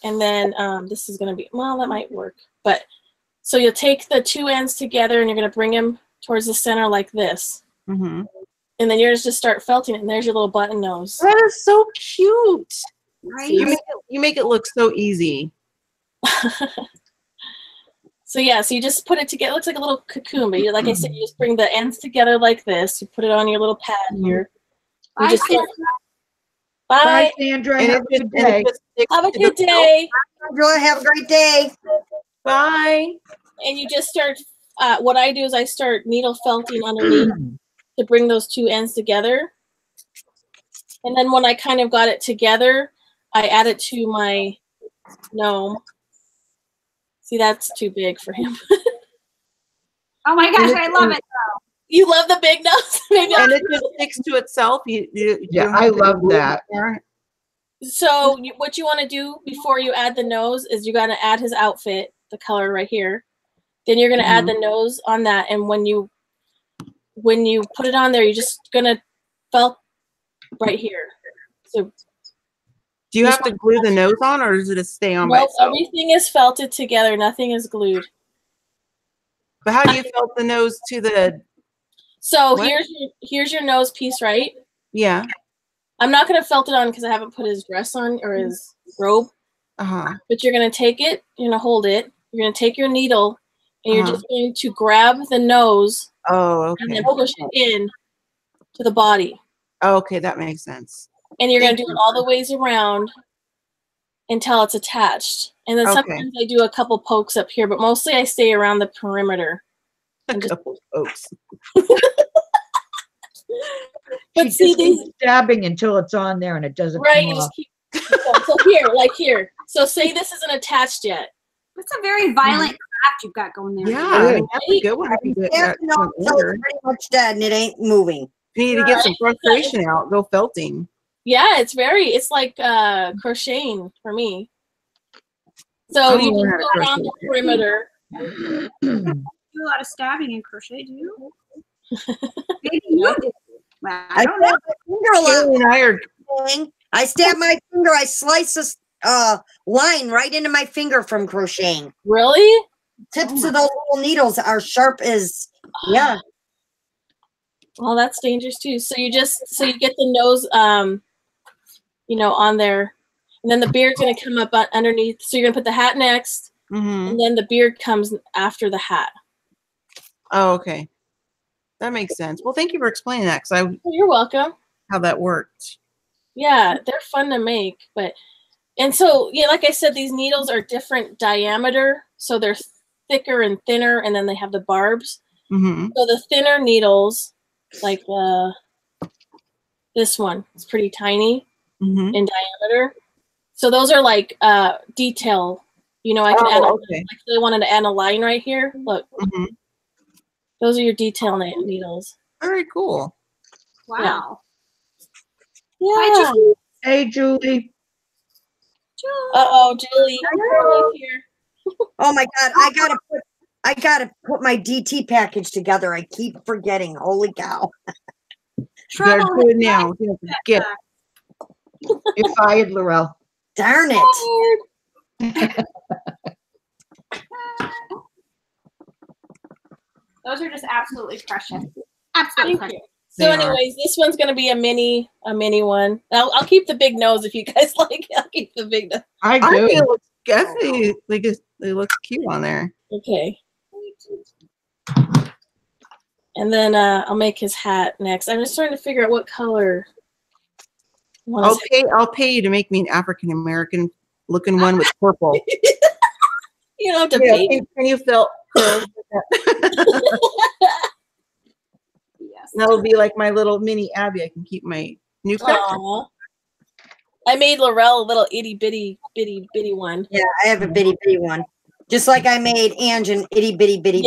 and then this is going to be, well, that might work, but so you'll take the 2 ends together and you're going to bring them towards the center like this. Mm-hmm. and then yours just start felting it, and there's your little button nose. That is so cute. Right? You make it look so easy. So yeah, so you just put it together. It looks like a little cocoon, but like I said, you just bring the ends together like this. You put it on your little pad here. You Bye, just Sandra. bye. Bye, Sandra. Have a good day. Have a good day. Enjoy. Have a great day. Bye. And you just start. What I do is I start needle felting underneath to bring those two ends together. And then when I kind of got it together, I add it to my gnome. See, that's too big for him. Oh my gosh, I love it. You love the big nose? Maybe And it just sticks to itself. Yeah, I love that. So what you want to do before you add the nose is you got to add his outfit, the color right here. Then you're going to add the nose on that. And when you put it on there, you're just going to felt right here. So do you have to glue the nose on, or does it just stay on by nope, itself? everything is felted together. Nothing is glued. But how do you felt the nose to the? So what? here's your nose piece, right? Yeah. I'm not going to felt it on because I haven't put his dress on or his robe. But you're going to take it. You're going to hold it. You're going to take your needle, and you're just going to grab the nose. Oh, okay. And then push it in to the body. Oh, okay, that makes sense. And you're going to do it all the ways around until it's attached. And then sometimes I do a couple pokes up here, but mostly I stay around the perimeter. A couple pokes. But see, these stabbing until it's on there and it doesn't right. come You off. just keep so here, like here. So say this isn't attached yet. That's a very violent craft you've got going there. Yeah, I mean, that's a good one. Yeah, no, so it's pretty much dead and it ain't moving. You need to get some frustration out. Go felting. Yeah, it's like crocheting for me. So you just go around the perimeter. You do a lot of stabbing in crochet, do you? Maybe you do. Well, I don't know. Finger and I are. I stab my finger. I slice this line right into my finger from crocheting. Really? Tips of those little needles are sharp as Well, that's dangerous too. So you get the nose, on there, and then the beard's gonna come up underneath. So you're gonna put the hat next, and then the beard comes after the hat. Oh, okay, that makes sense. Well, thank you for explaining that. You're welcome. How that worked. Yeah, they're fun to make, and so like I said, these needles are different diameter, so they're thicker and thinner, and then they have the barbs. So the thinner needles, like this one, it's pretty tiny in diameter. So those are like detail. I can add. Like they wanted to add a line right here. Look, those are your detail needles. Very cool. Wow. Yeah. Hey, Julie. Julie. Here. Oh my God! I gotta put my DT package together. I keep forgetting. Holy cow! They're good now. Get. You're fired, Laurel. Darn it! Those are just absolutely precious. Absolutely precious. So anyways, this one's going to be a mini one. I'll keep the big nose if you guys like it. I'll keep the big nose. I do. I think it looks cute on there. Okay. And then I'll make his hat next. I'm just trying to figure out what color. I'll pay you to make me an African American looking one with purple. You don't have to pay. Can you feel? Yes. That'll be like my little mini Abby. I can keep my new pet. I made Laurel a little itty bitty one. Yeah, I have a bitty one. Just like I made Ange an itty bitty bitty.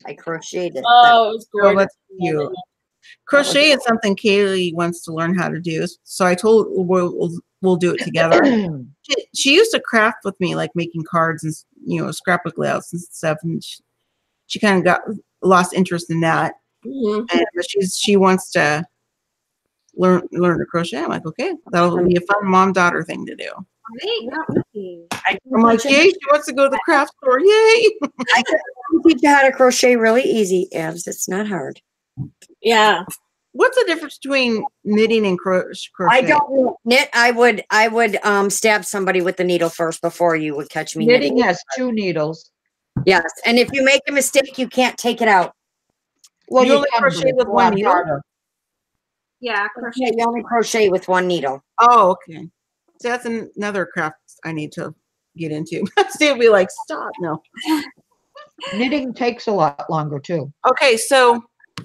I crocheted it. Oh, it was gorgeous. Oh, that's cute. Crochet is something Kaylee wants to learn how to do. So I told we'll do it together. She used to craft with me, like making cards and scrapbook layouts and stuff. And she kind of lost interest in that. But she wants to learn to crochet. I'm like, okay, that'll be a fun mom-daughter thing to do. I'm like, yay, she wants to go to the craft store. Yay. I can teach you how to crochet really easy, Abs. It's not hard. Yeah. What's the difference between knitting and crochet? I don't knit. I would stab somebody with the needle first before you would catch me Knitting knitting. has 2 needles. Yes, and if you make a mistake, you can't take it out. Well, You only can, crochet but it's with a one lot needle? harder. Yeah, Yeah, crochet. you only crochet with one needle. Oh, okay. So that's another craft I need to get into. Steve will be like, stop. No. Knitting takes a lot longer too. Okay, so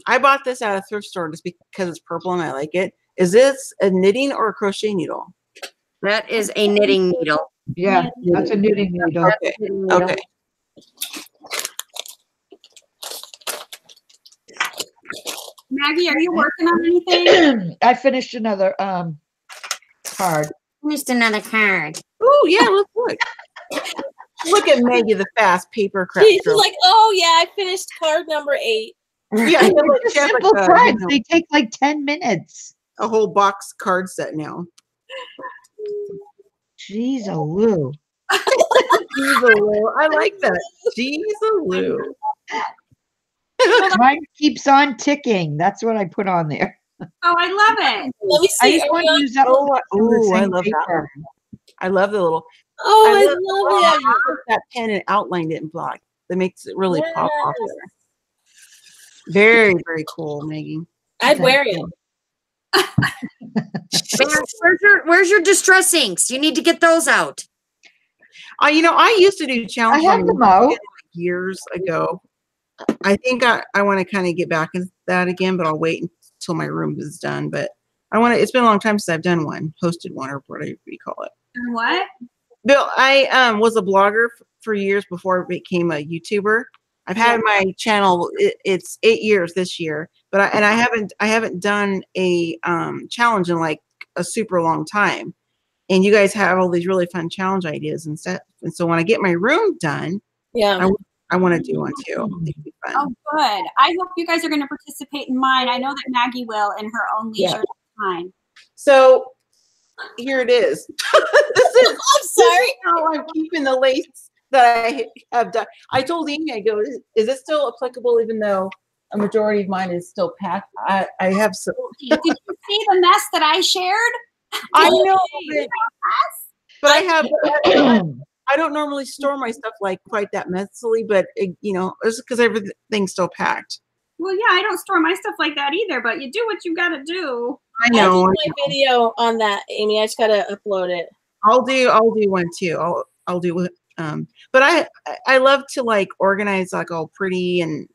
I bought this at a thrift store just because it's purple and I like it. Is this a knitting or a crochet needle? That is a knitting needle. Yeah, that's a knitting needle. Okay. Okay. Maggie, are you working on anything? I finished another card. Just another card. Oh yeah, look. Look at Maggie, the fast paper craft She's girl. like, oh yeah, I finished card number 8. Yeah, They're just she has simple like cards. They take like 10 minutes. a whole box card set now. Jeez, a Lou. I like that. Jeez-a-loo. Mine keeps on ticking. That's what I put on there. Oh, I love it. Let me I see. just Are want we to on? use that. I love that one. I love the little. Oh, I love love it. how you took that pen and outlined it in black. That makes it really pop off Yes. there. Very, very cool, Maggie. I'd wear it. Where's your distress inks? You need to get those out. I used to do I challenges have them out. years ago. I think I want to kind of get back into that again, but I'll wait until my room is done. But it's been a long time since I've done one, hosted one, or whatever you call it. What? Bill, I was a blogger for years before I became a YouTuber. I've had my channel. It's 8 years this year, but I haven't done a challenge in like a super long time. And you guys have all these really fun challenge ideas and stuff. And so when I get my room done, Yeah. I want to do one too. It'd be fun. Oh, good. I hope you guys are going to participate in mine. I know that Maggie will in her own leisure time. So here it is. I'm sorry. How I'm keeping the lace that I have done. I told Amy, I go, is it still applicable even though a majority of mine is still packed? I have some. Did you see the mess that I shared? I know, but I have. I don't normally store my stuff like quite that messily, but it's because everything's still packed. Well, yeah, I don't store my stuff like that either, but you do what you got to do. I know. I did my video on that, Amy. I just gotta upload it. I'll do one too. I'll do it. But I love to like organize like all pretty and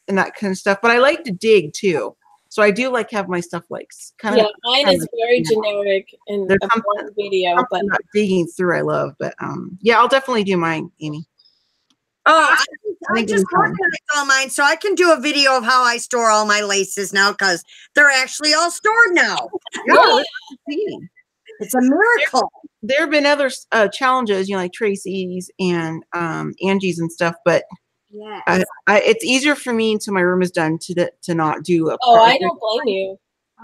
that kind of stuff. But I like to dig too. So I do like have my stuff like kind of. Yeah, mine is very generic in one video, but not digging through. I love, but yeah, I'll definitely do mine, Amy. Oh, I think just it's fun. organized all mine, so I can do a video of how I store all my laces now because they're actually all stored now. Yeah, It's a miracle. there have been other challenges, like Tracy's and Angie's and stuff, but Yes. it's easier for me until my room is done to not do a. oh, I don't blame you.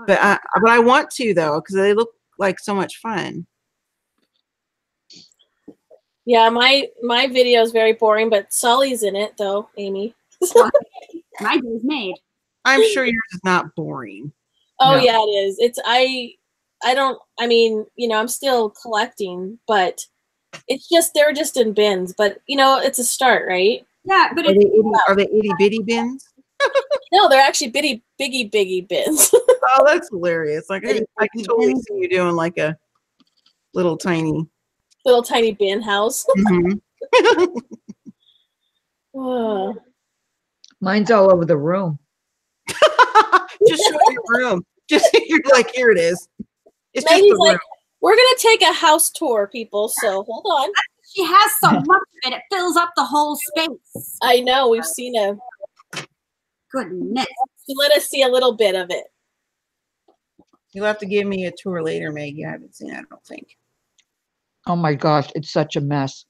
But I want to though because they look like so much fun. Yeah, my video is very boring, but Sully's in it though, Amy. My day's made. I'm sure yours is not boring. Oh No. yeah, it is. It's I'm still collecting, but it's just they're just in bins. But it's a start, right? Yeah, but Are they itty bitty bins? No, they're actually biggie bins. Oh, that's hilarious! Like I can totally see you doing like a little tiny. Little tiny bin house. Mhm. Oh. Mine's all over the room. Just show your room. Just you're like, here it is. It's just Maggie's the room. like, we're gonna take a house tour, people. So hold on. she has so much of it, it fills up the whole space. I know we've seen a. Goodness. Let us see a little bit of it. You'll have to give me a tour later, Maggie. I haven't seen it, I don't think. Oh my gosh, it's such a mess.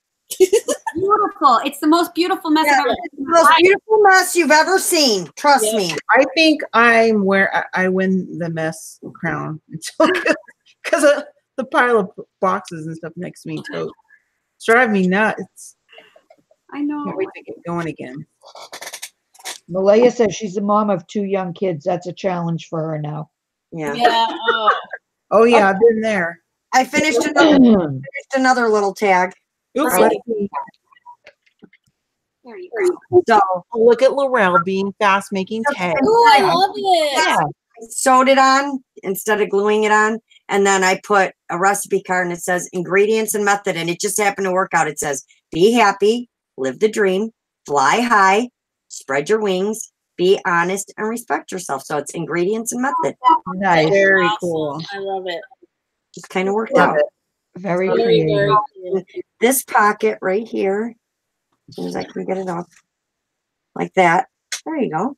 Beautiful. It's the most beautiful mess I've ever seen. The most beautiful mess you've ever seen. Trust Yeah. me. I think I'm where I win the mess crown because of the pile of boxes and stuff next to me. So it's driving me nuts. I know. Can't wait to get going again. Malaya says she's a mom of 2 young kids. That's a challenge for her now. Yeah. Yeah. Oh yeah, I've been there. I finished another little tag. Oops, Right. let's see. There you go. So Oh, look at Laurel being fast making tags. Oh, I love it. Yeah. I sewed it on instead of gluing it on. And then I put a recipe card and it says ingredients and method. And it just happened to work out. It says, be happy, live the dream, fly high, spread your wings, be honest, and respect yourself. So it's ingredients and method. Nice. Very Awesome. cool. I love it. Just kind of worked Love out. it. Very Very, creative. very cool. This pocket right here, as soon as I can get it up, like that. There you go.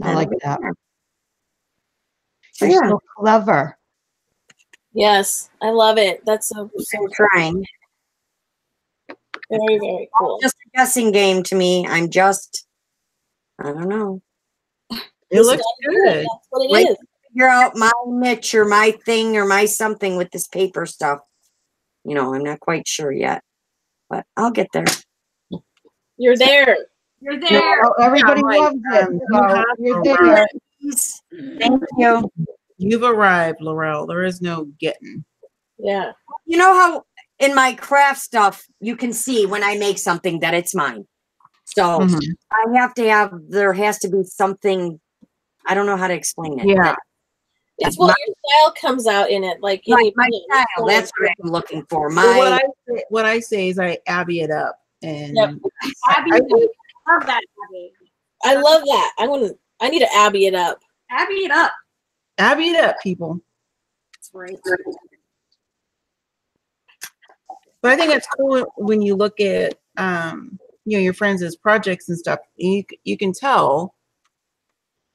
I like that. So You're yeah, so clever. Yes, I love it. That's so I'm trying. very, very cool. Just a guessing game to me. I don't know. It looks good. That's what it Like- is. Figure out my niche or my thing or my something with this paper stuff. You know, I'm not quite sure yet, but I'll get there. You're there. You're there. Oh, everybody Yeah, loves it. you So have you're to there. Please. Thank you. You've arrived, Laurel. There is no getting. Yeah. You know how in my craft stuff you can see when I make something that it's mine. So Mhm. there has to be something. I don't know how to explain it. Yeah. It's what your style comes out in it. Like My any- style. That's what I'm looking for. Well, what I say is I Abby it up, and Yep. Abby, I would- love that, Abby. I love that. I need to Abby it up. Abby it up. Abby it up, people. That's right. But I think it's cool when you look at your friends' projects and stuff. You can tell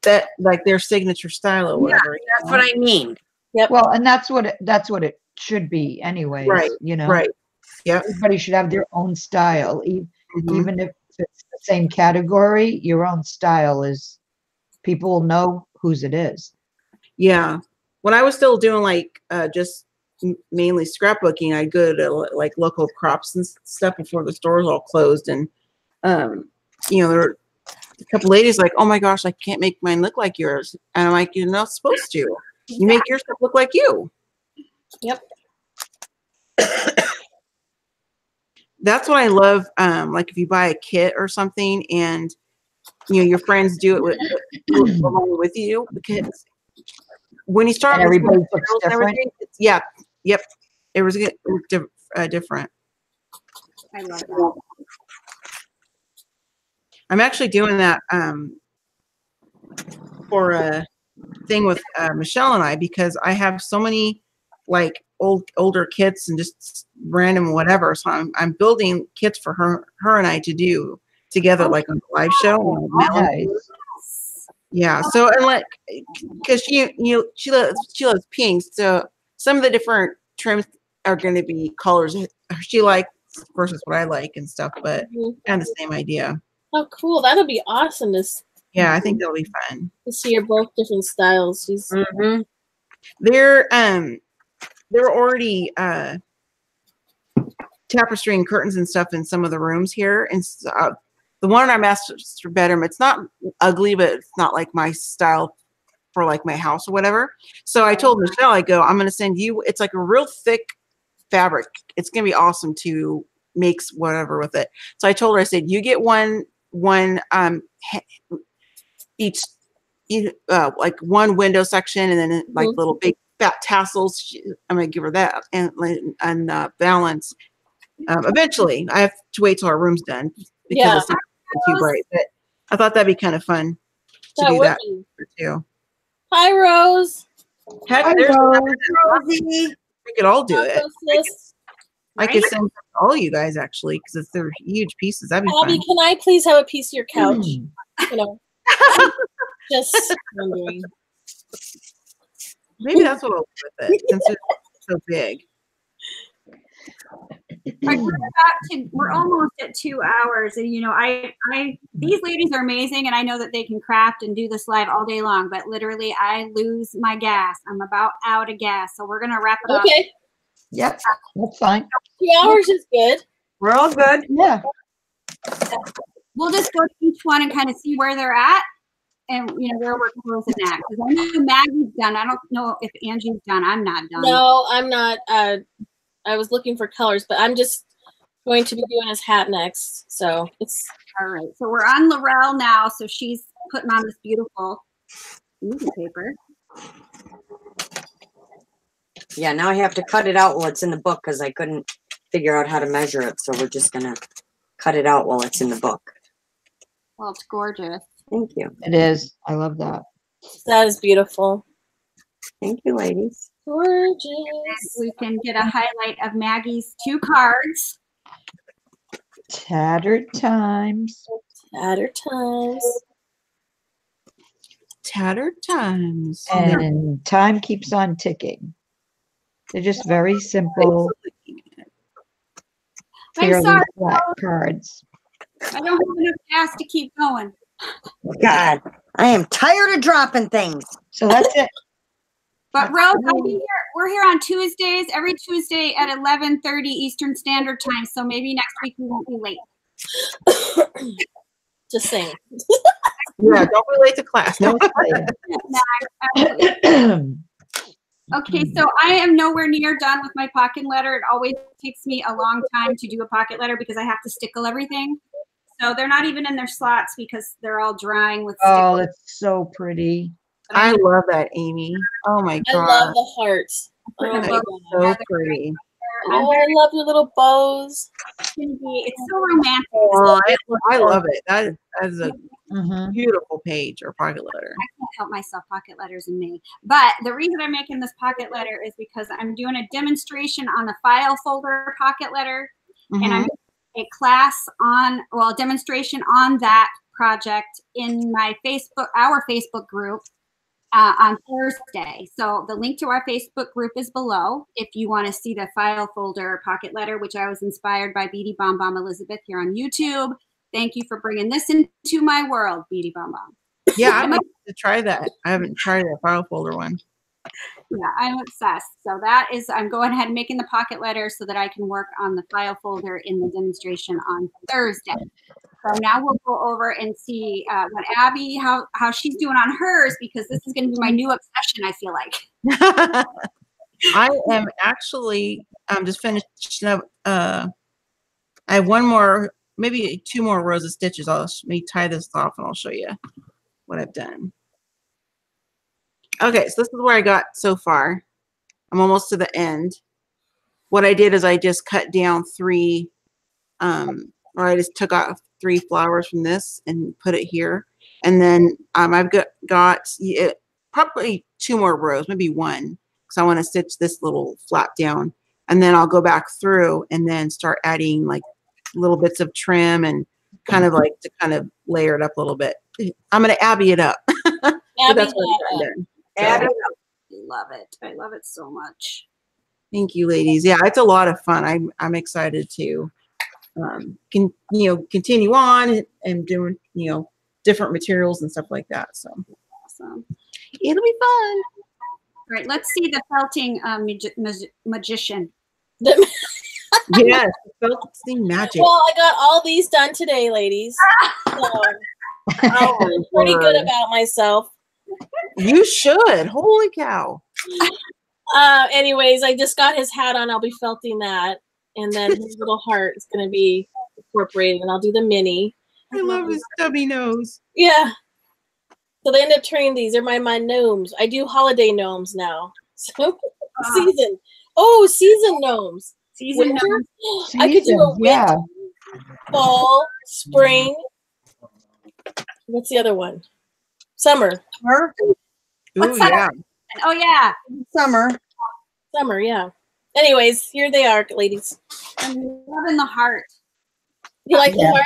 that like their signature style or whatever. That's what I mean. Well, and that's what it should be anyways. Right. You know, Right. Yep. everybody should have their own style. Mhm. Even if it's the same category, your own style is, people will know whose it is. Yeah. When I was still doing like just mainly scrapbooking, I'd go to like local crops and stuff before the stores all closed, and there were a couple ladies like, "Oh my gosh, I can't make mine look like yours," and I'm like, "You're not supposed to. You make your stuff look like you." Yep. That's what I love. Like if you buy a kit or something, and your friends do it along with you, because when you start And with everybody looks materials and different. everything, yep, it was different. I love that. I'm actually doing that for a thing with Michelle and I, because I have so many like older kits and just random whatever. So I'm building kits for her and I to do together, like on the live show. Nice. Yeah. So, and like, because she loves pink, so some of the different trims are going to be colors she likes versus what I like and stuff, but kind of the same idea. Oh, cool. That'll be awesome Yeah, I think that'll be fun. to see your both different styles. She's They're already tapestry and curtains and stuff in some of the rooms here, and the one in our master bedroom, it's not ugly, but it's not like my style for like my house or whatever. So I told Michelle, I go, I'm going to send you, it's like a real thick fabric. It's going to be awesome to make whatever with it. So I told her, I said, you get one each like one window section, and then like little big fat tassels. I'm going to give her that and balance. Eventually I have to wait till our room's done because it's not too bright, but I thought that'd be kind of fun to do that too. Hi, Rose. Heck, Hi, there's Rose. Rosie. we could all do it. Sis. I could send it to all you guys actually, because they're huge pieces. That'd be Abby, fun. can I please have a piece of your couch? You know, just wondering. Maybe that's what I'll do with it, since it's so big. Like we're almost at 2 hours, and these ladies are amazing, and I know that they can craft and do this live all day long, but literally I lose my gas. I'm about out of gas, so we're gonna wrap it up. Okay. we'll just go to each one and kind of see where they're at and, where we're closing at. Because I know Maggie's done. I don't know if Angie's done. I'm not done. No, I'm not. I was looking for colors, but I'm just going to be doing his hat next. So it's all right. So we're on Laurel now. So she's putting on this beautiful movie paper. Yeah, now I have to cut it out while it's in the book because I couldn't figure out how to measure it. So we're just going to cut it out while it's in the book. Well, it's gorgeous. Thank you. It is. I love that. That is beautiful. Thank you, ladies. Gorgeous. We can get a highlight of Maggie's 2 cards. Tattered Times. Tattered Times. Tattered Times. And time keeps on ticking. They're just very simple, I'm fairly sorry, flat cards. I don't have enough gas to keep going. God, I am tired of dropping things. So that's it. But Rose, I'll be here. We're here on Tuesdays, every Tuesday at 11:30 Eastern Standard Time. So maybe next week we won't be late. Just saying. Yeah, don't be late to class. No. Okay, so I am nowhere near done with my pocket letter. It always takes me a long time to do a pocket letter because I have to stickle everything. So they're not even in their slots because they're all drying with stickle. Oh, that's so pretty. I love that, Amy. Oh my I god. love the hearts. Oh, my It's God. so pretty. Oh, I love your little bows. It's so romantic. Oh, I love it. That is a Mm-hmm. beautiful page or pocket letter. I can't help myself, pocket letters in May. But the reason I'm making this pocket letter is because I'm doing a demonstration on the file folder pocket letter. And I'm doing a class on, well, a demonstration on that project in my our Facebook group on Thursday. So the link to our Facebook group is below if you want to see the file folder pocket letter, which I was inspired by Beady Bomb Bomb Elizabeth here on YouTube. Thank you for bringing this into my world, Beady Bomb Bomb. Yeah, I want to try that. I haven't tried that file folder one. Yeah, I'm obsessed. So that is, I'm going ahead and making the pocket letter so that I can work on the file folder in the demonstration on Thursday. So now we'll go over and see what Abby, how she's doing on hers, because this is going to be my new obsession, I feel like. I am actually just finishing up. I have one more, maybe 2 more rows of stitches. Let me tie this off and I'll show you what I've done. Okay, so this is where I got so far. I'm almost to the end. What I did is I just cut down 3, or I just took off 3 flowers from this and put it here. And then I've got probably 2 more rows, maybe 1, because I want to stitch this little flap down. And then I'll go back through and then start adding like little bits of trim and kind of like to kind of layer it up a little bit. I'm going to Abby it up. But that's what I'm doing. Abby, I love it. I love it so much. Thank you, ladies. Yeah, it's a lot of fun. I'm excited to continue on and doing different materials and stuff like that. So awesome. It'll be fun. All right, let's see the felting magician. Yes, felting magic. Well, I got all these done today, ladies. So I'm pretty good about myself. You should. Holy cow. Anyways, I just got his hat on. I'll be felting that. And then his little heart is going to be incorporated. And I'll do the mini. I love his stubby nose. Yeah. So they end up turning these. They're my gnomes. I do holiday gnomes now. So season. Oh, season gnomes. Season winter. gnomes. I could do a winter, fall, spring. What's the other one? Summer. Ooh, yeah. Oh, yeah. Summer. Summer, yeah. Anyways, here they are, ladies. I'm loving the heart. You like the heart?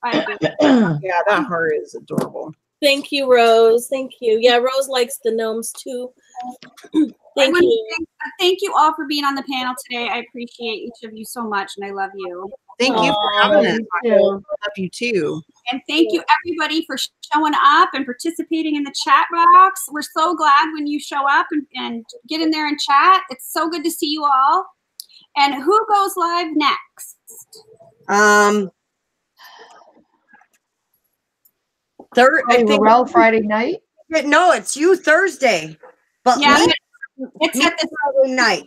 I do. Yeah, that heart is adorable. Thank you, Rose. Thank you. Yeah, Rose likes the gnomes too. Thank you. Thank you all for being on the panel today. I appreciate each of you so much, and I love you. Thank you for having us. I love you too. And thank you, everybody, for showing up and participating in the chat box. We're so glad when you show up and get in there and chat. It's so good to see you all. And who goes live next? I think Laurel Friday night. no, it's you Thursday. But Yeah, me, it's at the Friday night.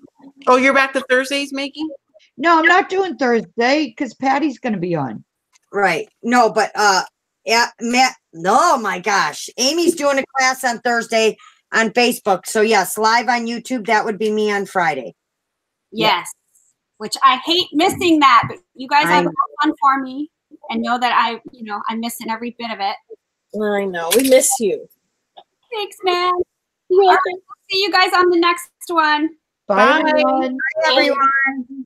Oh, you're back to Thursdays, Maggie? No, I'm not doing Thursday because Patty's going to be on. Right. No, but yeah, Matt. Oh my gosh, Amy's doing a class on Thursday on Facebook. So yes, live on YouTube. That would be me on Friday. yes, which I hate missing that, but you guys all have fun for me and know that I'm missing every bit of it. I know. We miss you. Thanks, man. You're All welcome. right, we'll see you guys on the next one. Bye, Bye. everyone. Bye, everyone.